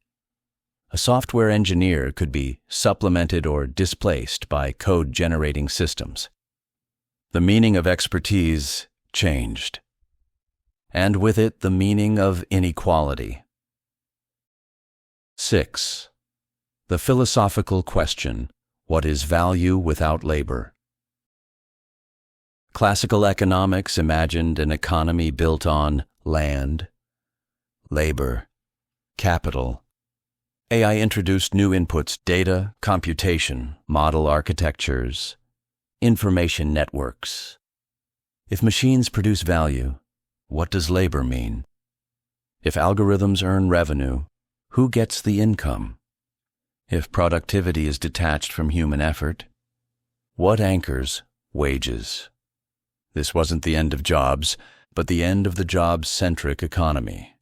A software engineer could be supplemented or displaced by code-generating systems. The meaning of expertise changed, and with it the meaning of inequality. 6. The philosophical question, what is value without labor? Classical economics imagined an economy built on land, labor, capital. AI introduced new inputs, data, computation, model architectures, information networks. If machines produce value, what does labor mean? If algorithms earn revenue, who gets the income? If productivity is detached from human effort, what anchors wages? This wasn't the end of jobs, but the end of the job-centric economy.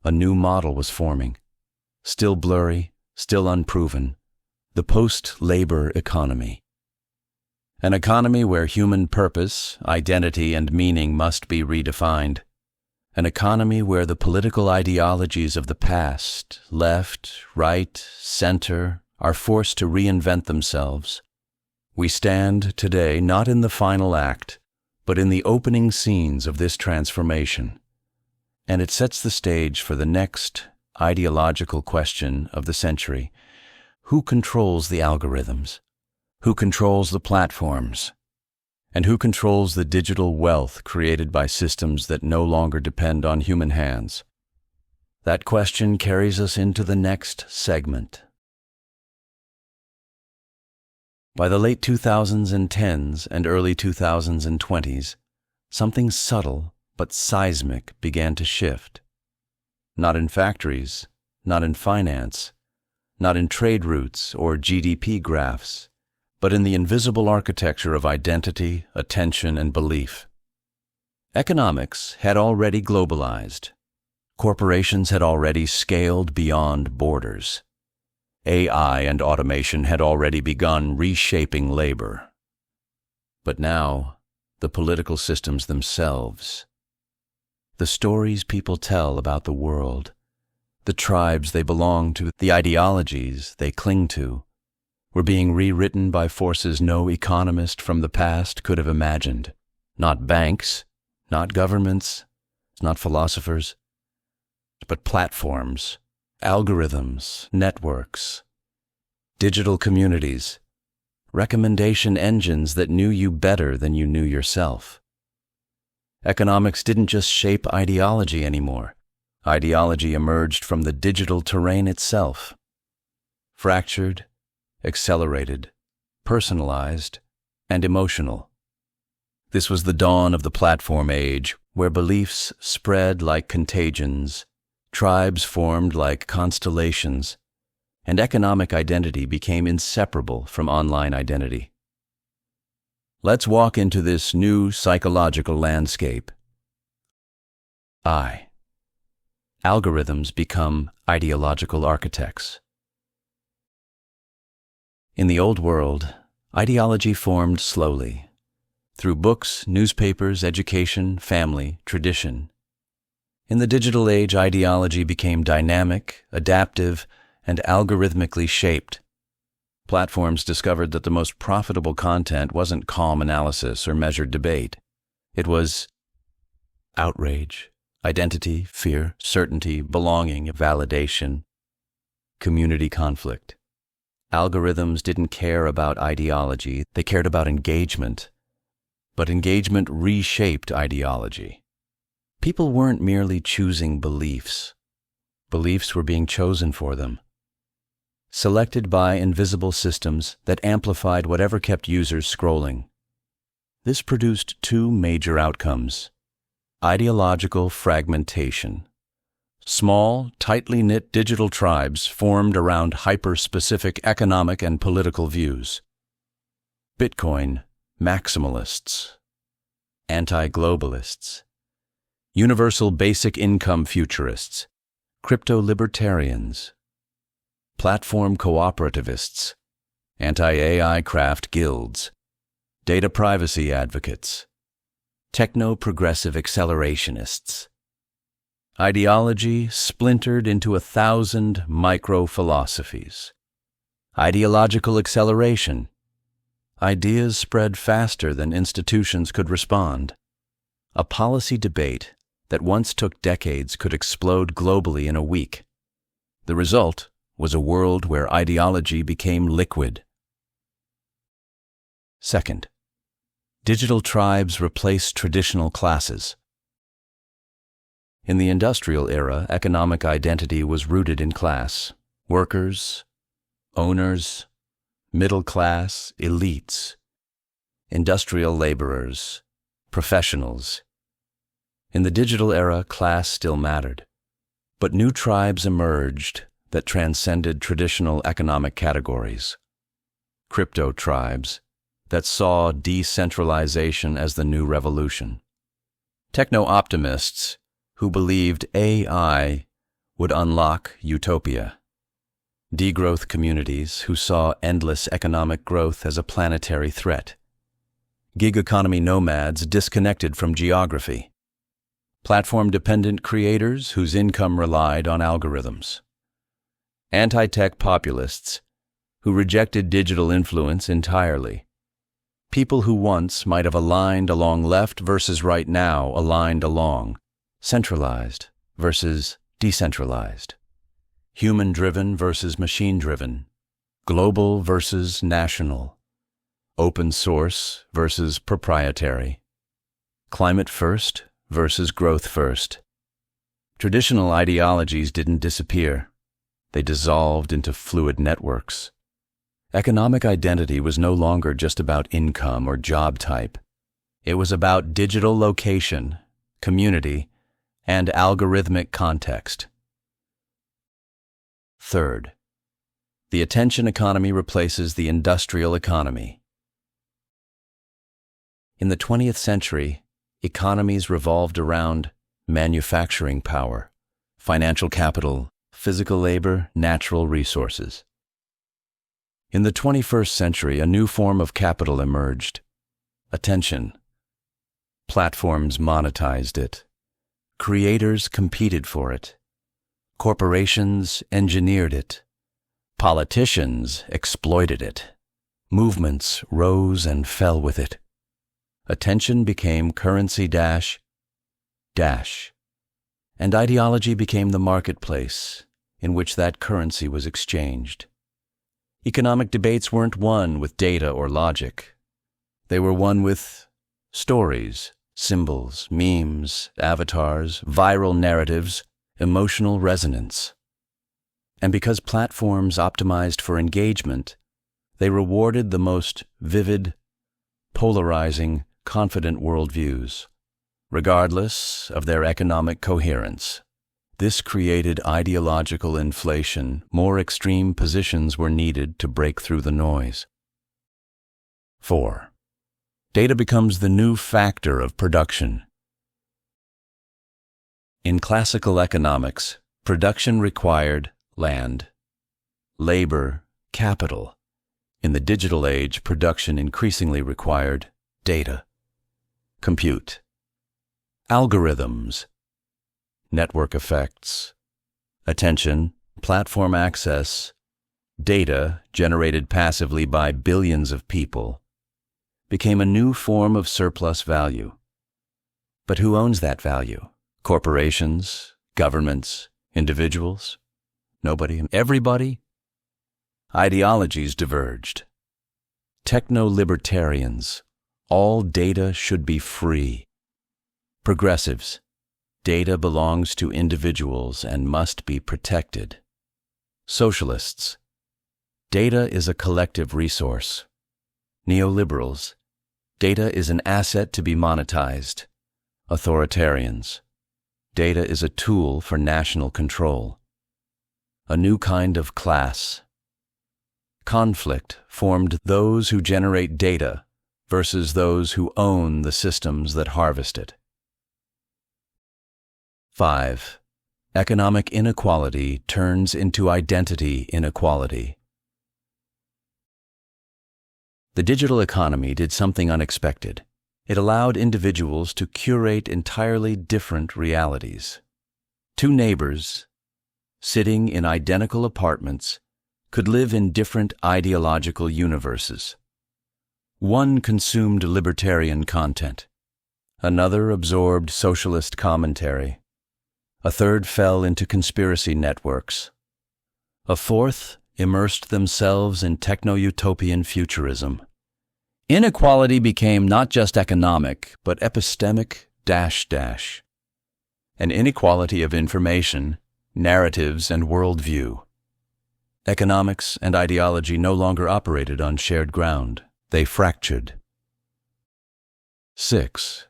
A new model was forming. Still blurry, still unproven, the post-labor economy. An economy where human purpose, identity, and meaning must be redefined. An economy where the political ideologies of the past, left, right, center, are forced to reinvent themselves. We stand today not in the final act, but in the opening scenes of this transformation. And it sets the stage for the next ideological question of the century. Who controls the algorithms? Who controls the platforms? And who controls the digital wealth created by systems that no longer depend on human hands? That question carries us into the next segment. By the late 2010s and early 2020s, something subtle but seismic began to shift. Not in factories, not in finance, not in trade routes or GDP graphs, but in the invisible architecture of identity, attention, and belief. Economics had already globalized. Corporations had already scaled beyond borders. AI and automation had already begun reshaping labor. But now, the political systems themselves, the stories people tell about the world, the tribes they belong to, the ideologies they cling to, were being rewritten by forces no economist from the past could have imagined. Not banks, not governments, not philosophers, but platforms, algorithms, networks, digital communities, recommendation engines that knew you better than you knew yourself. Economics didn't just shape ideology anymore. Ideology emerged from the digital terrain itself. Fractured, accelerated, personalized, and emotional. This was the dawn of the platform age, where beliefs spread like contagions, tribes formed like constellations, and economic identity became inseparable from online identity. Let's walk into this new psychological landscape. Algorithms become ideological architects. In the old world, ideology formed slowly, through books, newspapers, education, family, tradition. In the digital age, ideology became dynamic, adaptive, and algorithmically shaped. Platforms discovered that the most profitable content wasn't calm analysis or measured debate. It was outrage, identity, fear, certainty, belonging, validation, community conflict. Algorithms didn't care about ideology, they cared about engagement. But engagement reshaped ideology. People weren't merely choosing beliefs. Beliefs were being chosen for them, selected by invisible systems that amplified whatever kept users scrolling. This produced two major outcomes: ideological fragmentation. Small, tightly knit digital tribes formed around hyper-specific economic and political views. Bitcoin maximalists, anti-globalists, universal basic income futurists, crypto-libertarians, platform cooperativists, anti-AI craft guilds, data privacy advocates, techno-progressive accelerationists. Ideology splintered into 1,000 micro-philosophies. Ideological acceleration. Ideas spread faster than institutions could respond. A policy debate that once took decades could explode globally in a week. The result was a world where ideology became liquid. Second, digital tribes replaced traditional classes. In the industrial era, economic identity was rooted in class: workers, owners, middle class, elites, industrial laborers, professionals. In the digital era, class still mattered, but new tribes emerged that transcended traditional economic categories. Crypto tribes that saw decentralization as the new revolution. Techno-optimists who believed AI would unlock utopia. Degrowth communities who saw endless economic growth as a planetary threat. Gig economy nomads disconnected from geography. Platform-dependent creators whose income relied on algorithms. Anti-tech populists who rejected digital influence entirely. People who once might have aligned along left versus right now aligned along centralized versus decentralized. Human-driven versus machine-driven, global versus national, open source versus proprietary, climate first versus growth first. Traditional ideologies didn't disappear. They dissolved into fluid networks. Economic identity was no longer just about income or job type. It was about digital location, community, and algorithmic context. Third, the attention economy replaces the industrial economy. In the 20th century, economies revolved around manufacturing power, financial capital, physical labor, natural resources. In the 21st century, a new form of capital emerged: attention. Platforms monetized it. Creators competed for it. Corporations engineered it. Politicians exploited it. Movements rose and fell with it. Attention became currency dash, and ideology became the marketplace in which that currency was exchanged. Economic debates weren't won with data or logic. They were won with stories, symbols, memes, avatars, viral narratives, emotional resonance. And because platforms optimized for engagement, they rewarded the most vivid, polarizing, confident worldviews, regardless of their economic coherence. This created ideological inflation. More extreme positions were needed to break through the noise. 4. Data becomes the new factor of production. In classical economics, production required land, labor, capital. In the digital age, production increasingly required data, compute, algorithms, network effects, attention, platform access, data generated passively by billions of people, became a new form of surplus value. But who owns that value? Corporations, governments, individuals, nobody, everybody. Ideologies diverged. Techno-libertarians, all data should be free. Progressives, data belongs to individuals and must be protected. Socialists, data is a collective resource. Neoliberals, data is an asset to be monetized. Authoritarians, data is a tool for national control. A new kind of class. Conflict formed those who generate data versus those who own the systems that harvest it. 5. Economic inequality turns into identity inequality. The digital economy did something unexpected. It allowed individuals to curate entirely different realities. Two neighbors, sitting in identical apartments, could live in different ideological universes. One consumed libertarian content. Another absorbed socialist commentary. A third fell into conspiracy networks. A fourth immersed themselves in techno-utopian futurism. Inequality became not just economic, but epistemic -- an inequality of information, narratives, and worldview. Economics and ideology no longer operated on shared ground. They fractured. 6.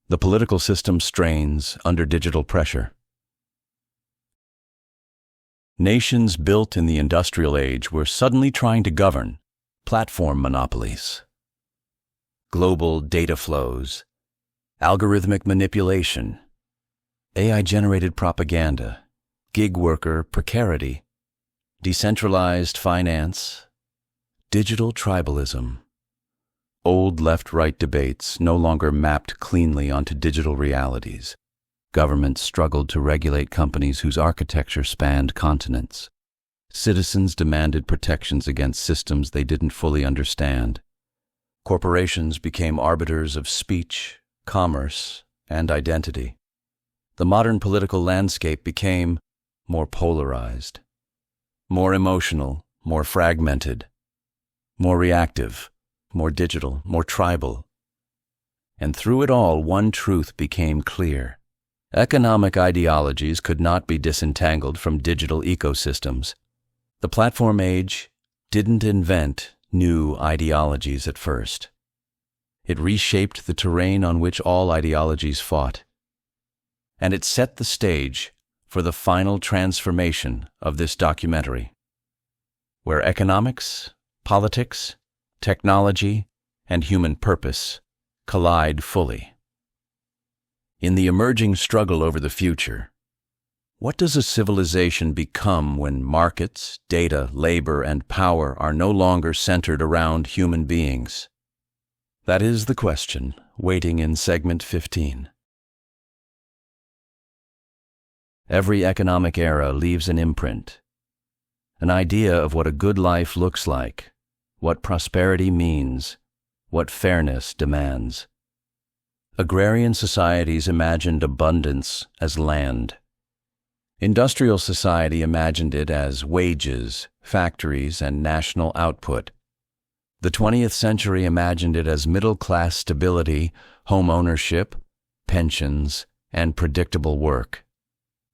The political system strains under digital pressure. Nations built in the industrial age were suddenly trying to govern platform monopolies. Global data flows, algorithmic manipulation, AI-generated propaganda, gig worker precarity, decentralized finance, digital tribalism. Old left-right debates no longer mapped cleanly onto digital realities. Governments struggled to regulate companies whose architecture spanned continents. Citizens demanded protections against systems they didn't fully understand. Corporations became arbiters of speech, commerce, and identity. The modern political landscape became more polarized, more emotional, more fragmented, more reactive, more digital, more tribal. And through it all, one truth became clear. Economic ideologies could not be disentangled from digital ecosystems. The platform age didn't invent new ideologies at first. It reshaped the terrain on which all ideologies fought. And it set the stage for the final transformation of this documentary, where economics, politics, technology, and human purpose collide fully. In the emerging struggle over the future, what does a civilization become when markets, data, labor, and power are no longer centered around human beings? That is the question waiting in segment 15. Every economic era leaves an imprint, an idea of what a good life looks like, what prosperity means, what fairness demands. Agrarian societies imagined abundance as land. Industrial society imagined it as wages, factories, and national output. The 20th century imagined it as middle-class stability, home ownership, pensions, and predictable work.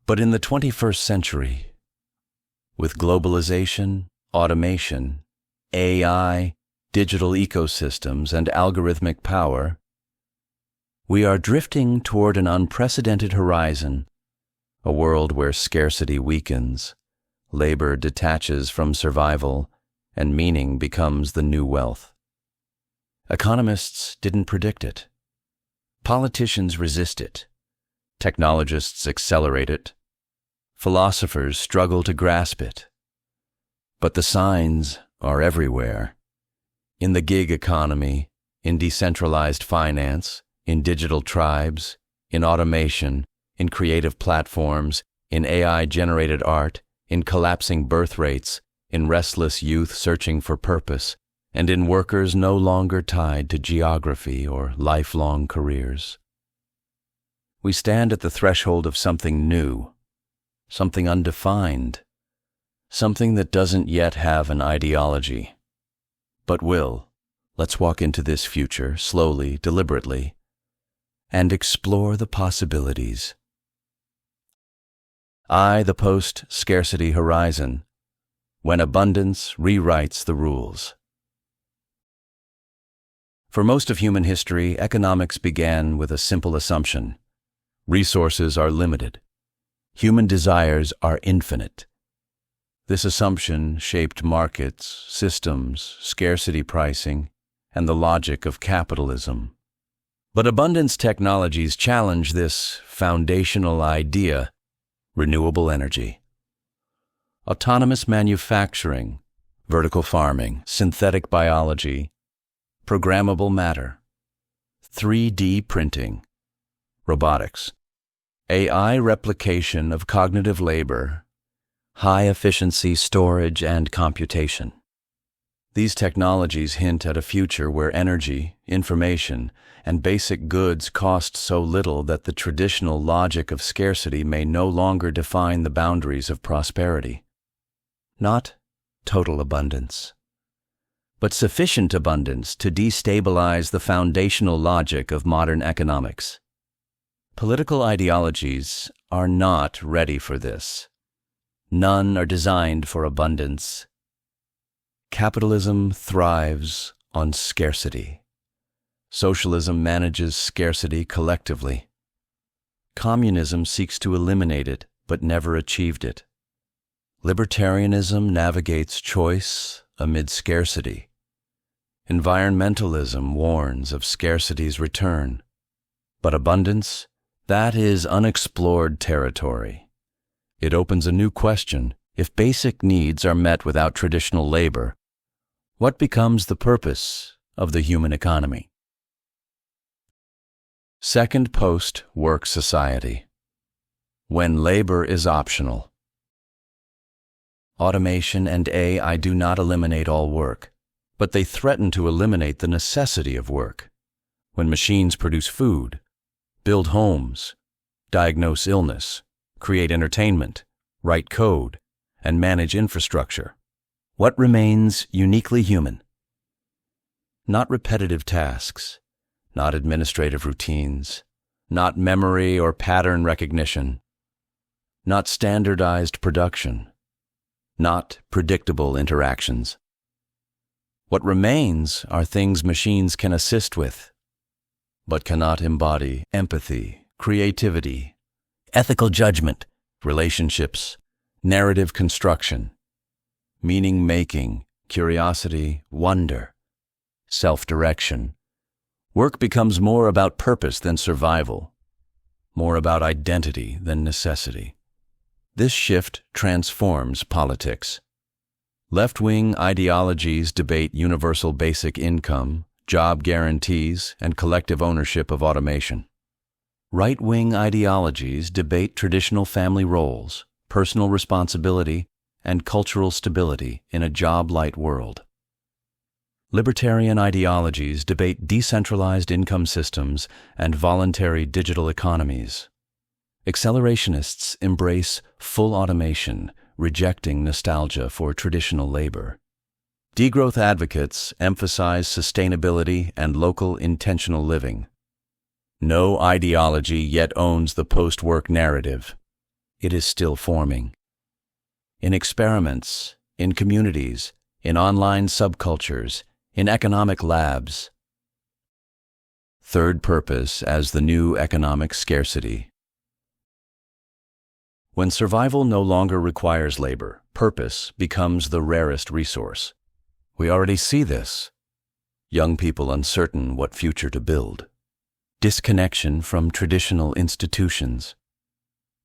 But in the 21st century, with globalization, automation, AI, digital ecosystems, and algorithmic power, we are drifting toward an unprecedented horizon, a world where scarcity weakens, labor detaches from survival, and meaning becomes the new wealth. Economists didn't predict it. Politicians resist it. Technologists accelerate it. Philosophers struggle to grasp it. But the signs are everywhere. In the gig economy, in decentralized finance, in digital tribes, in automation, in creative platforms, in AI-generated art, in collapsing birth rates, in restless youth searching for purpose, and in workers no longer tied to geography or lifelong careers. We stand at the threshold of something new, something undefined, something that doesn't yet have an ideology, but will. Let's walk into this future slowly, deliberately, and explore the possibilities. The post-scarcity horizon, when abundance rewrites the rules. For most of human history, economics began with a simple assumption. Resources are limited. Human desires are infinite. This assumption shaped markets, systems, scarcity pricing, and the logic of capitalism. But abundance technologies challenge this foundational idea: renewable energy, autonomous manufacturing, vertical farming, synthetic biology, programmable matter, 3D printing, robotics, AI replication of cognitive labor, high-efficiency storage and computation. These technologies hint at a future where energy, information, and basic goods cost so little that the traditional logic of scarcity may no longer define the boundaries of prosperity. Not total abundance, but sufficient abundance to destabilize the foundational logic of modern economics. Political ideologies are not ready for this. None are designed for abundance. Capitalism thrives on scarcity. Socialism manages scarcity collectively. Communism seeks to eliminate it, but never achieved it. Libertarianism navigates choice amid scarcity. Environmentalism warns of scarcity's return. But abundance, that is unexplored territory. It opens a new question. If basic needs are met without traditional labor, what becomes the purpose of the human economy? Second post-work society, when labor is optional. Automation and AI do not eliminate all work, but they threaten to eliminate the necessity of work. When machines produce food, build homes, diagnose illness, create entertainment, write code, and manage infrastructure, what remains uniquely human? Not repetitive tasks, not administrative routines, not memory or pattern recognition, not standardized production, not predictable interactions. What remains are things machines can assist with, but cannot embody: empathy, creativity, ethical judgment, relationships, narrative construction, meaning-making, curiosity, wonder, self-direction. Work becomes more about purpose than survival, more about identity than necessity. This shift transforms politics. Left-wing ideologies debate universal basic income, job guarantees, and collective ownership of automation. Right-wing ideologies debate traditional family roles, personal responsibility, and cultural stability in a job-light world. Libertarian ideologies debate decentralized income systems and voluntary digital economies. Accelerationists embrace full automation, rejecting nostalgia for traditional labor. Degrowth advocates emphasize sustainability and local intentional living. No ideology yet owns the post-work narrative. It is still forming. In experiments, in communities, in online subcultures, in economic labs. Third purpose as the new economic scarcity. When survival no longer requires labor, purpose becomes the rarest resource. We already see this. Young people uncertain what future to build. Disconnection from traditional institutions.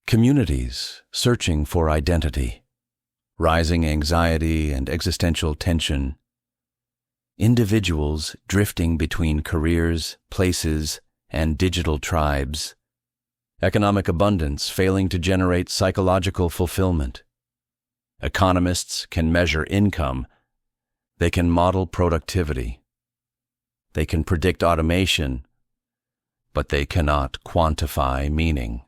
Communities searching for identity. Rising anxiety and existential tension. Individuals drifting between careers, places, and digital tribes. Economic abundance failing to generate psychological fulfillment. Economists can measure income. They can model productivity. They can predict automation. but they cannot quantify meaning.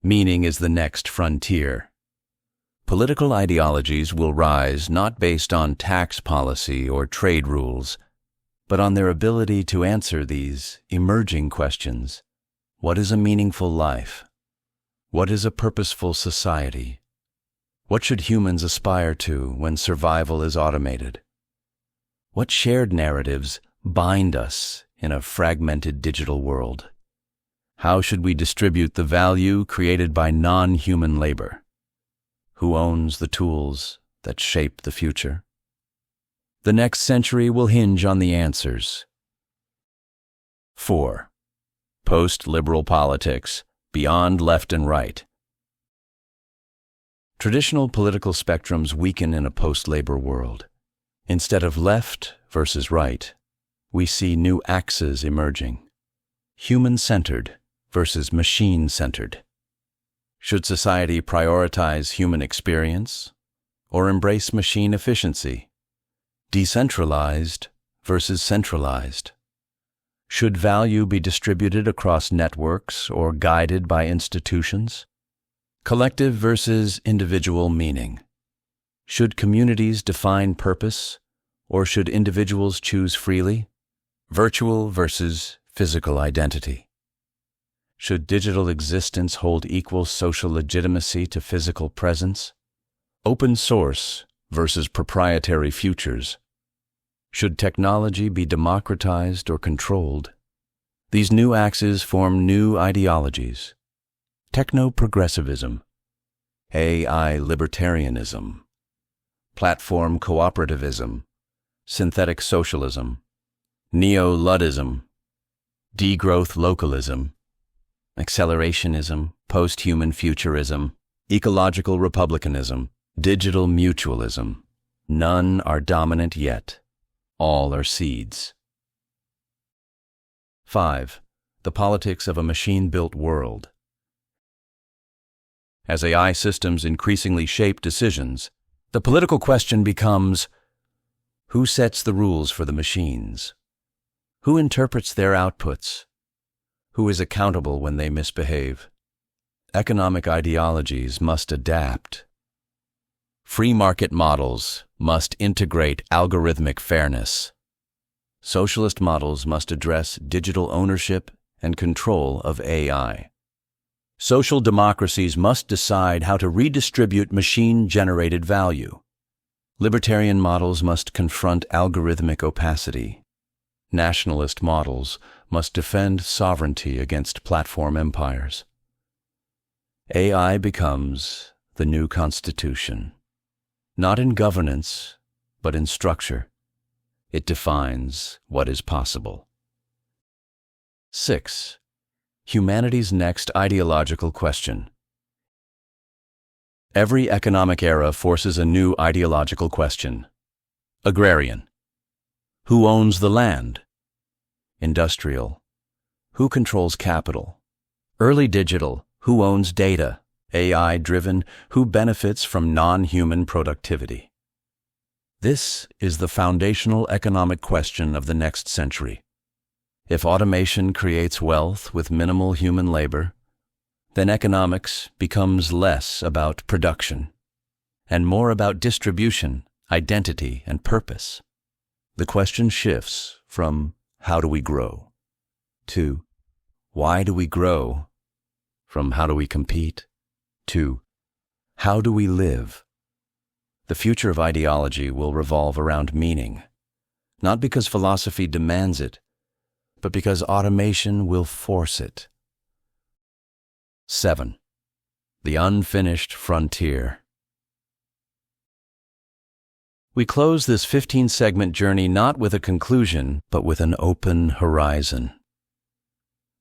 Meaning is the next frontier. Political ideologies will rise not based on tax policy or trade rules, but on their ability to answer these emerging questions. What is a meaningful life? What is a purposeful society? What should humans aspire to when survival is automated? What shared narratives bind us in a fragmented digital world? How should we distribute the value created by non-human labor? Who owns the tools that shape the future? The next century will hinge on the answers. 4. Post-liberal politics, beyond left and right. Traditional political spectrums weaken in a post-labor world. Instead of left versus right, we see new axes emerging. Human-centered versus machine-centered. Should society prioritize human experience or embrace machine efficiency? Decentralized versus centralized. Should value be distributed across networks or guided by institutions? Collective versus individual meaning. Should communities define purpose, or should individuals choose freely? Virtual versus physical identity. Should digital existence hold equal social legitimacy to physical presence? Open source versus proprietary futures. Should technology be democratized or controlled? These new axes form new ideologies. Techno-progressivism, AI libertarianism, platform cooperativism, synthetic socialism, neo-Luddism, degrowth localism, accelerationism, post-human futurism, ecological republicanism, digital mutualism. None are dominant yet. All are seeds. 5. The politics of a machine-built world. As AI systems increasingly shape decisions, the political question becomes, who sets the rules for the machines? Who interprets their outputs? Who is accountable when they misbehave? Economic ideologies must adapt. Free market models must integrate algorithmic fairness. Socialist models must address digital ownership and control of AI. Social democracies must decide how to redistribute machine-generated value. Libertarian models must confront algorithmic opacity. Nationalist models must defend sovereignty against platform empires. AI becomes the new constitution. Not in governance, but in structure. It defines what is possible. 6. Humanity's next ideological question. Every economic era forces a new ideological question. Agrarian. Who owns the land? Industrial. Who controls capital? Early digital. Who owns data? AI-driven. Who benefits from non-human productivity? This is the foundational economic question of the next century. If automation creates wealth with minimal human labor, then economics becomes less about production and more about distribution, identity, and purpose. The question shifts from how do we grow to why do we grow, from how do we compete to how do we live. The future of ideology will revolve around meaning, not because philosophy demands it, but because automation will force it. 7. The unfinished frontier. We close this 15-segment journey not with a conclusion, but with an open horizon.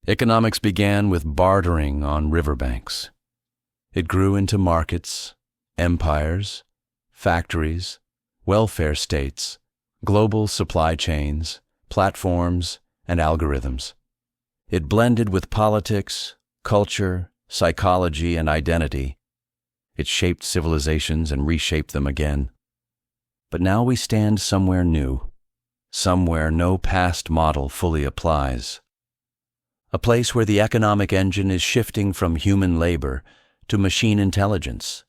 Economics began with bartering on riverbanks. It grew into markets, empires, factories, welfare states, global supply chains, platforms, and algorithms. It blended with politics, culture, psychology, and identity. It shaped civilizations and reshaped them again. But now we stand somewhere new, somewhere no past model fully applies. a place where the economic engine is shifting from human labor to machine intelligence,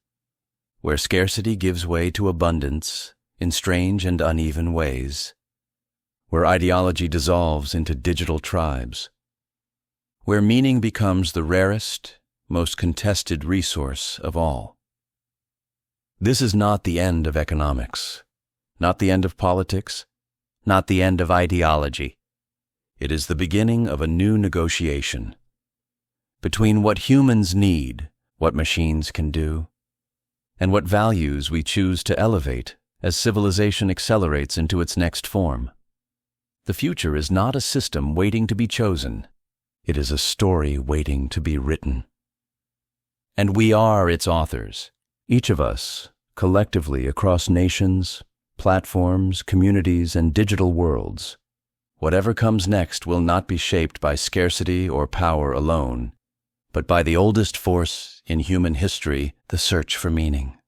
where scarcity gives way to abundance in strange and uneven ways, where ideology dissolves into digital tribes, where meaning becomes the rarest, most contested resource of all. This is not the end of economics, not the end of politics, not the end of ideology. It is the beginning of a new negotiation between what humans need, what machines can do, and what values we choose to elevate as civilization accelerates into its next form. The future is not a system waiting to be chosen. It is a story waiting to be written. And we are its authors, each of us, collectively across nations, platforms, communities, and digital worlds. Whatever comes next will not be shaped by scarcity or power alone, but by the oldest force in human history, the search for meaning.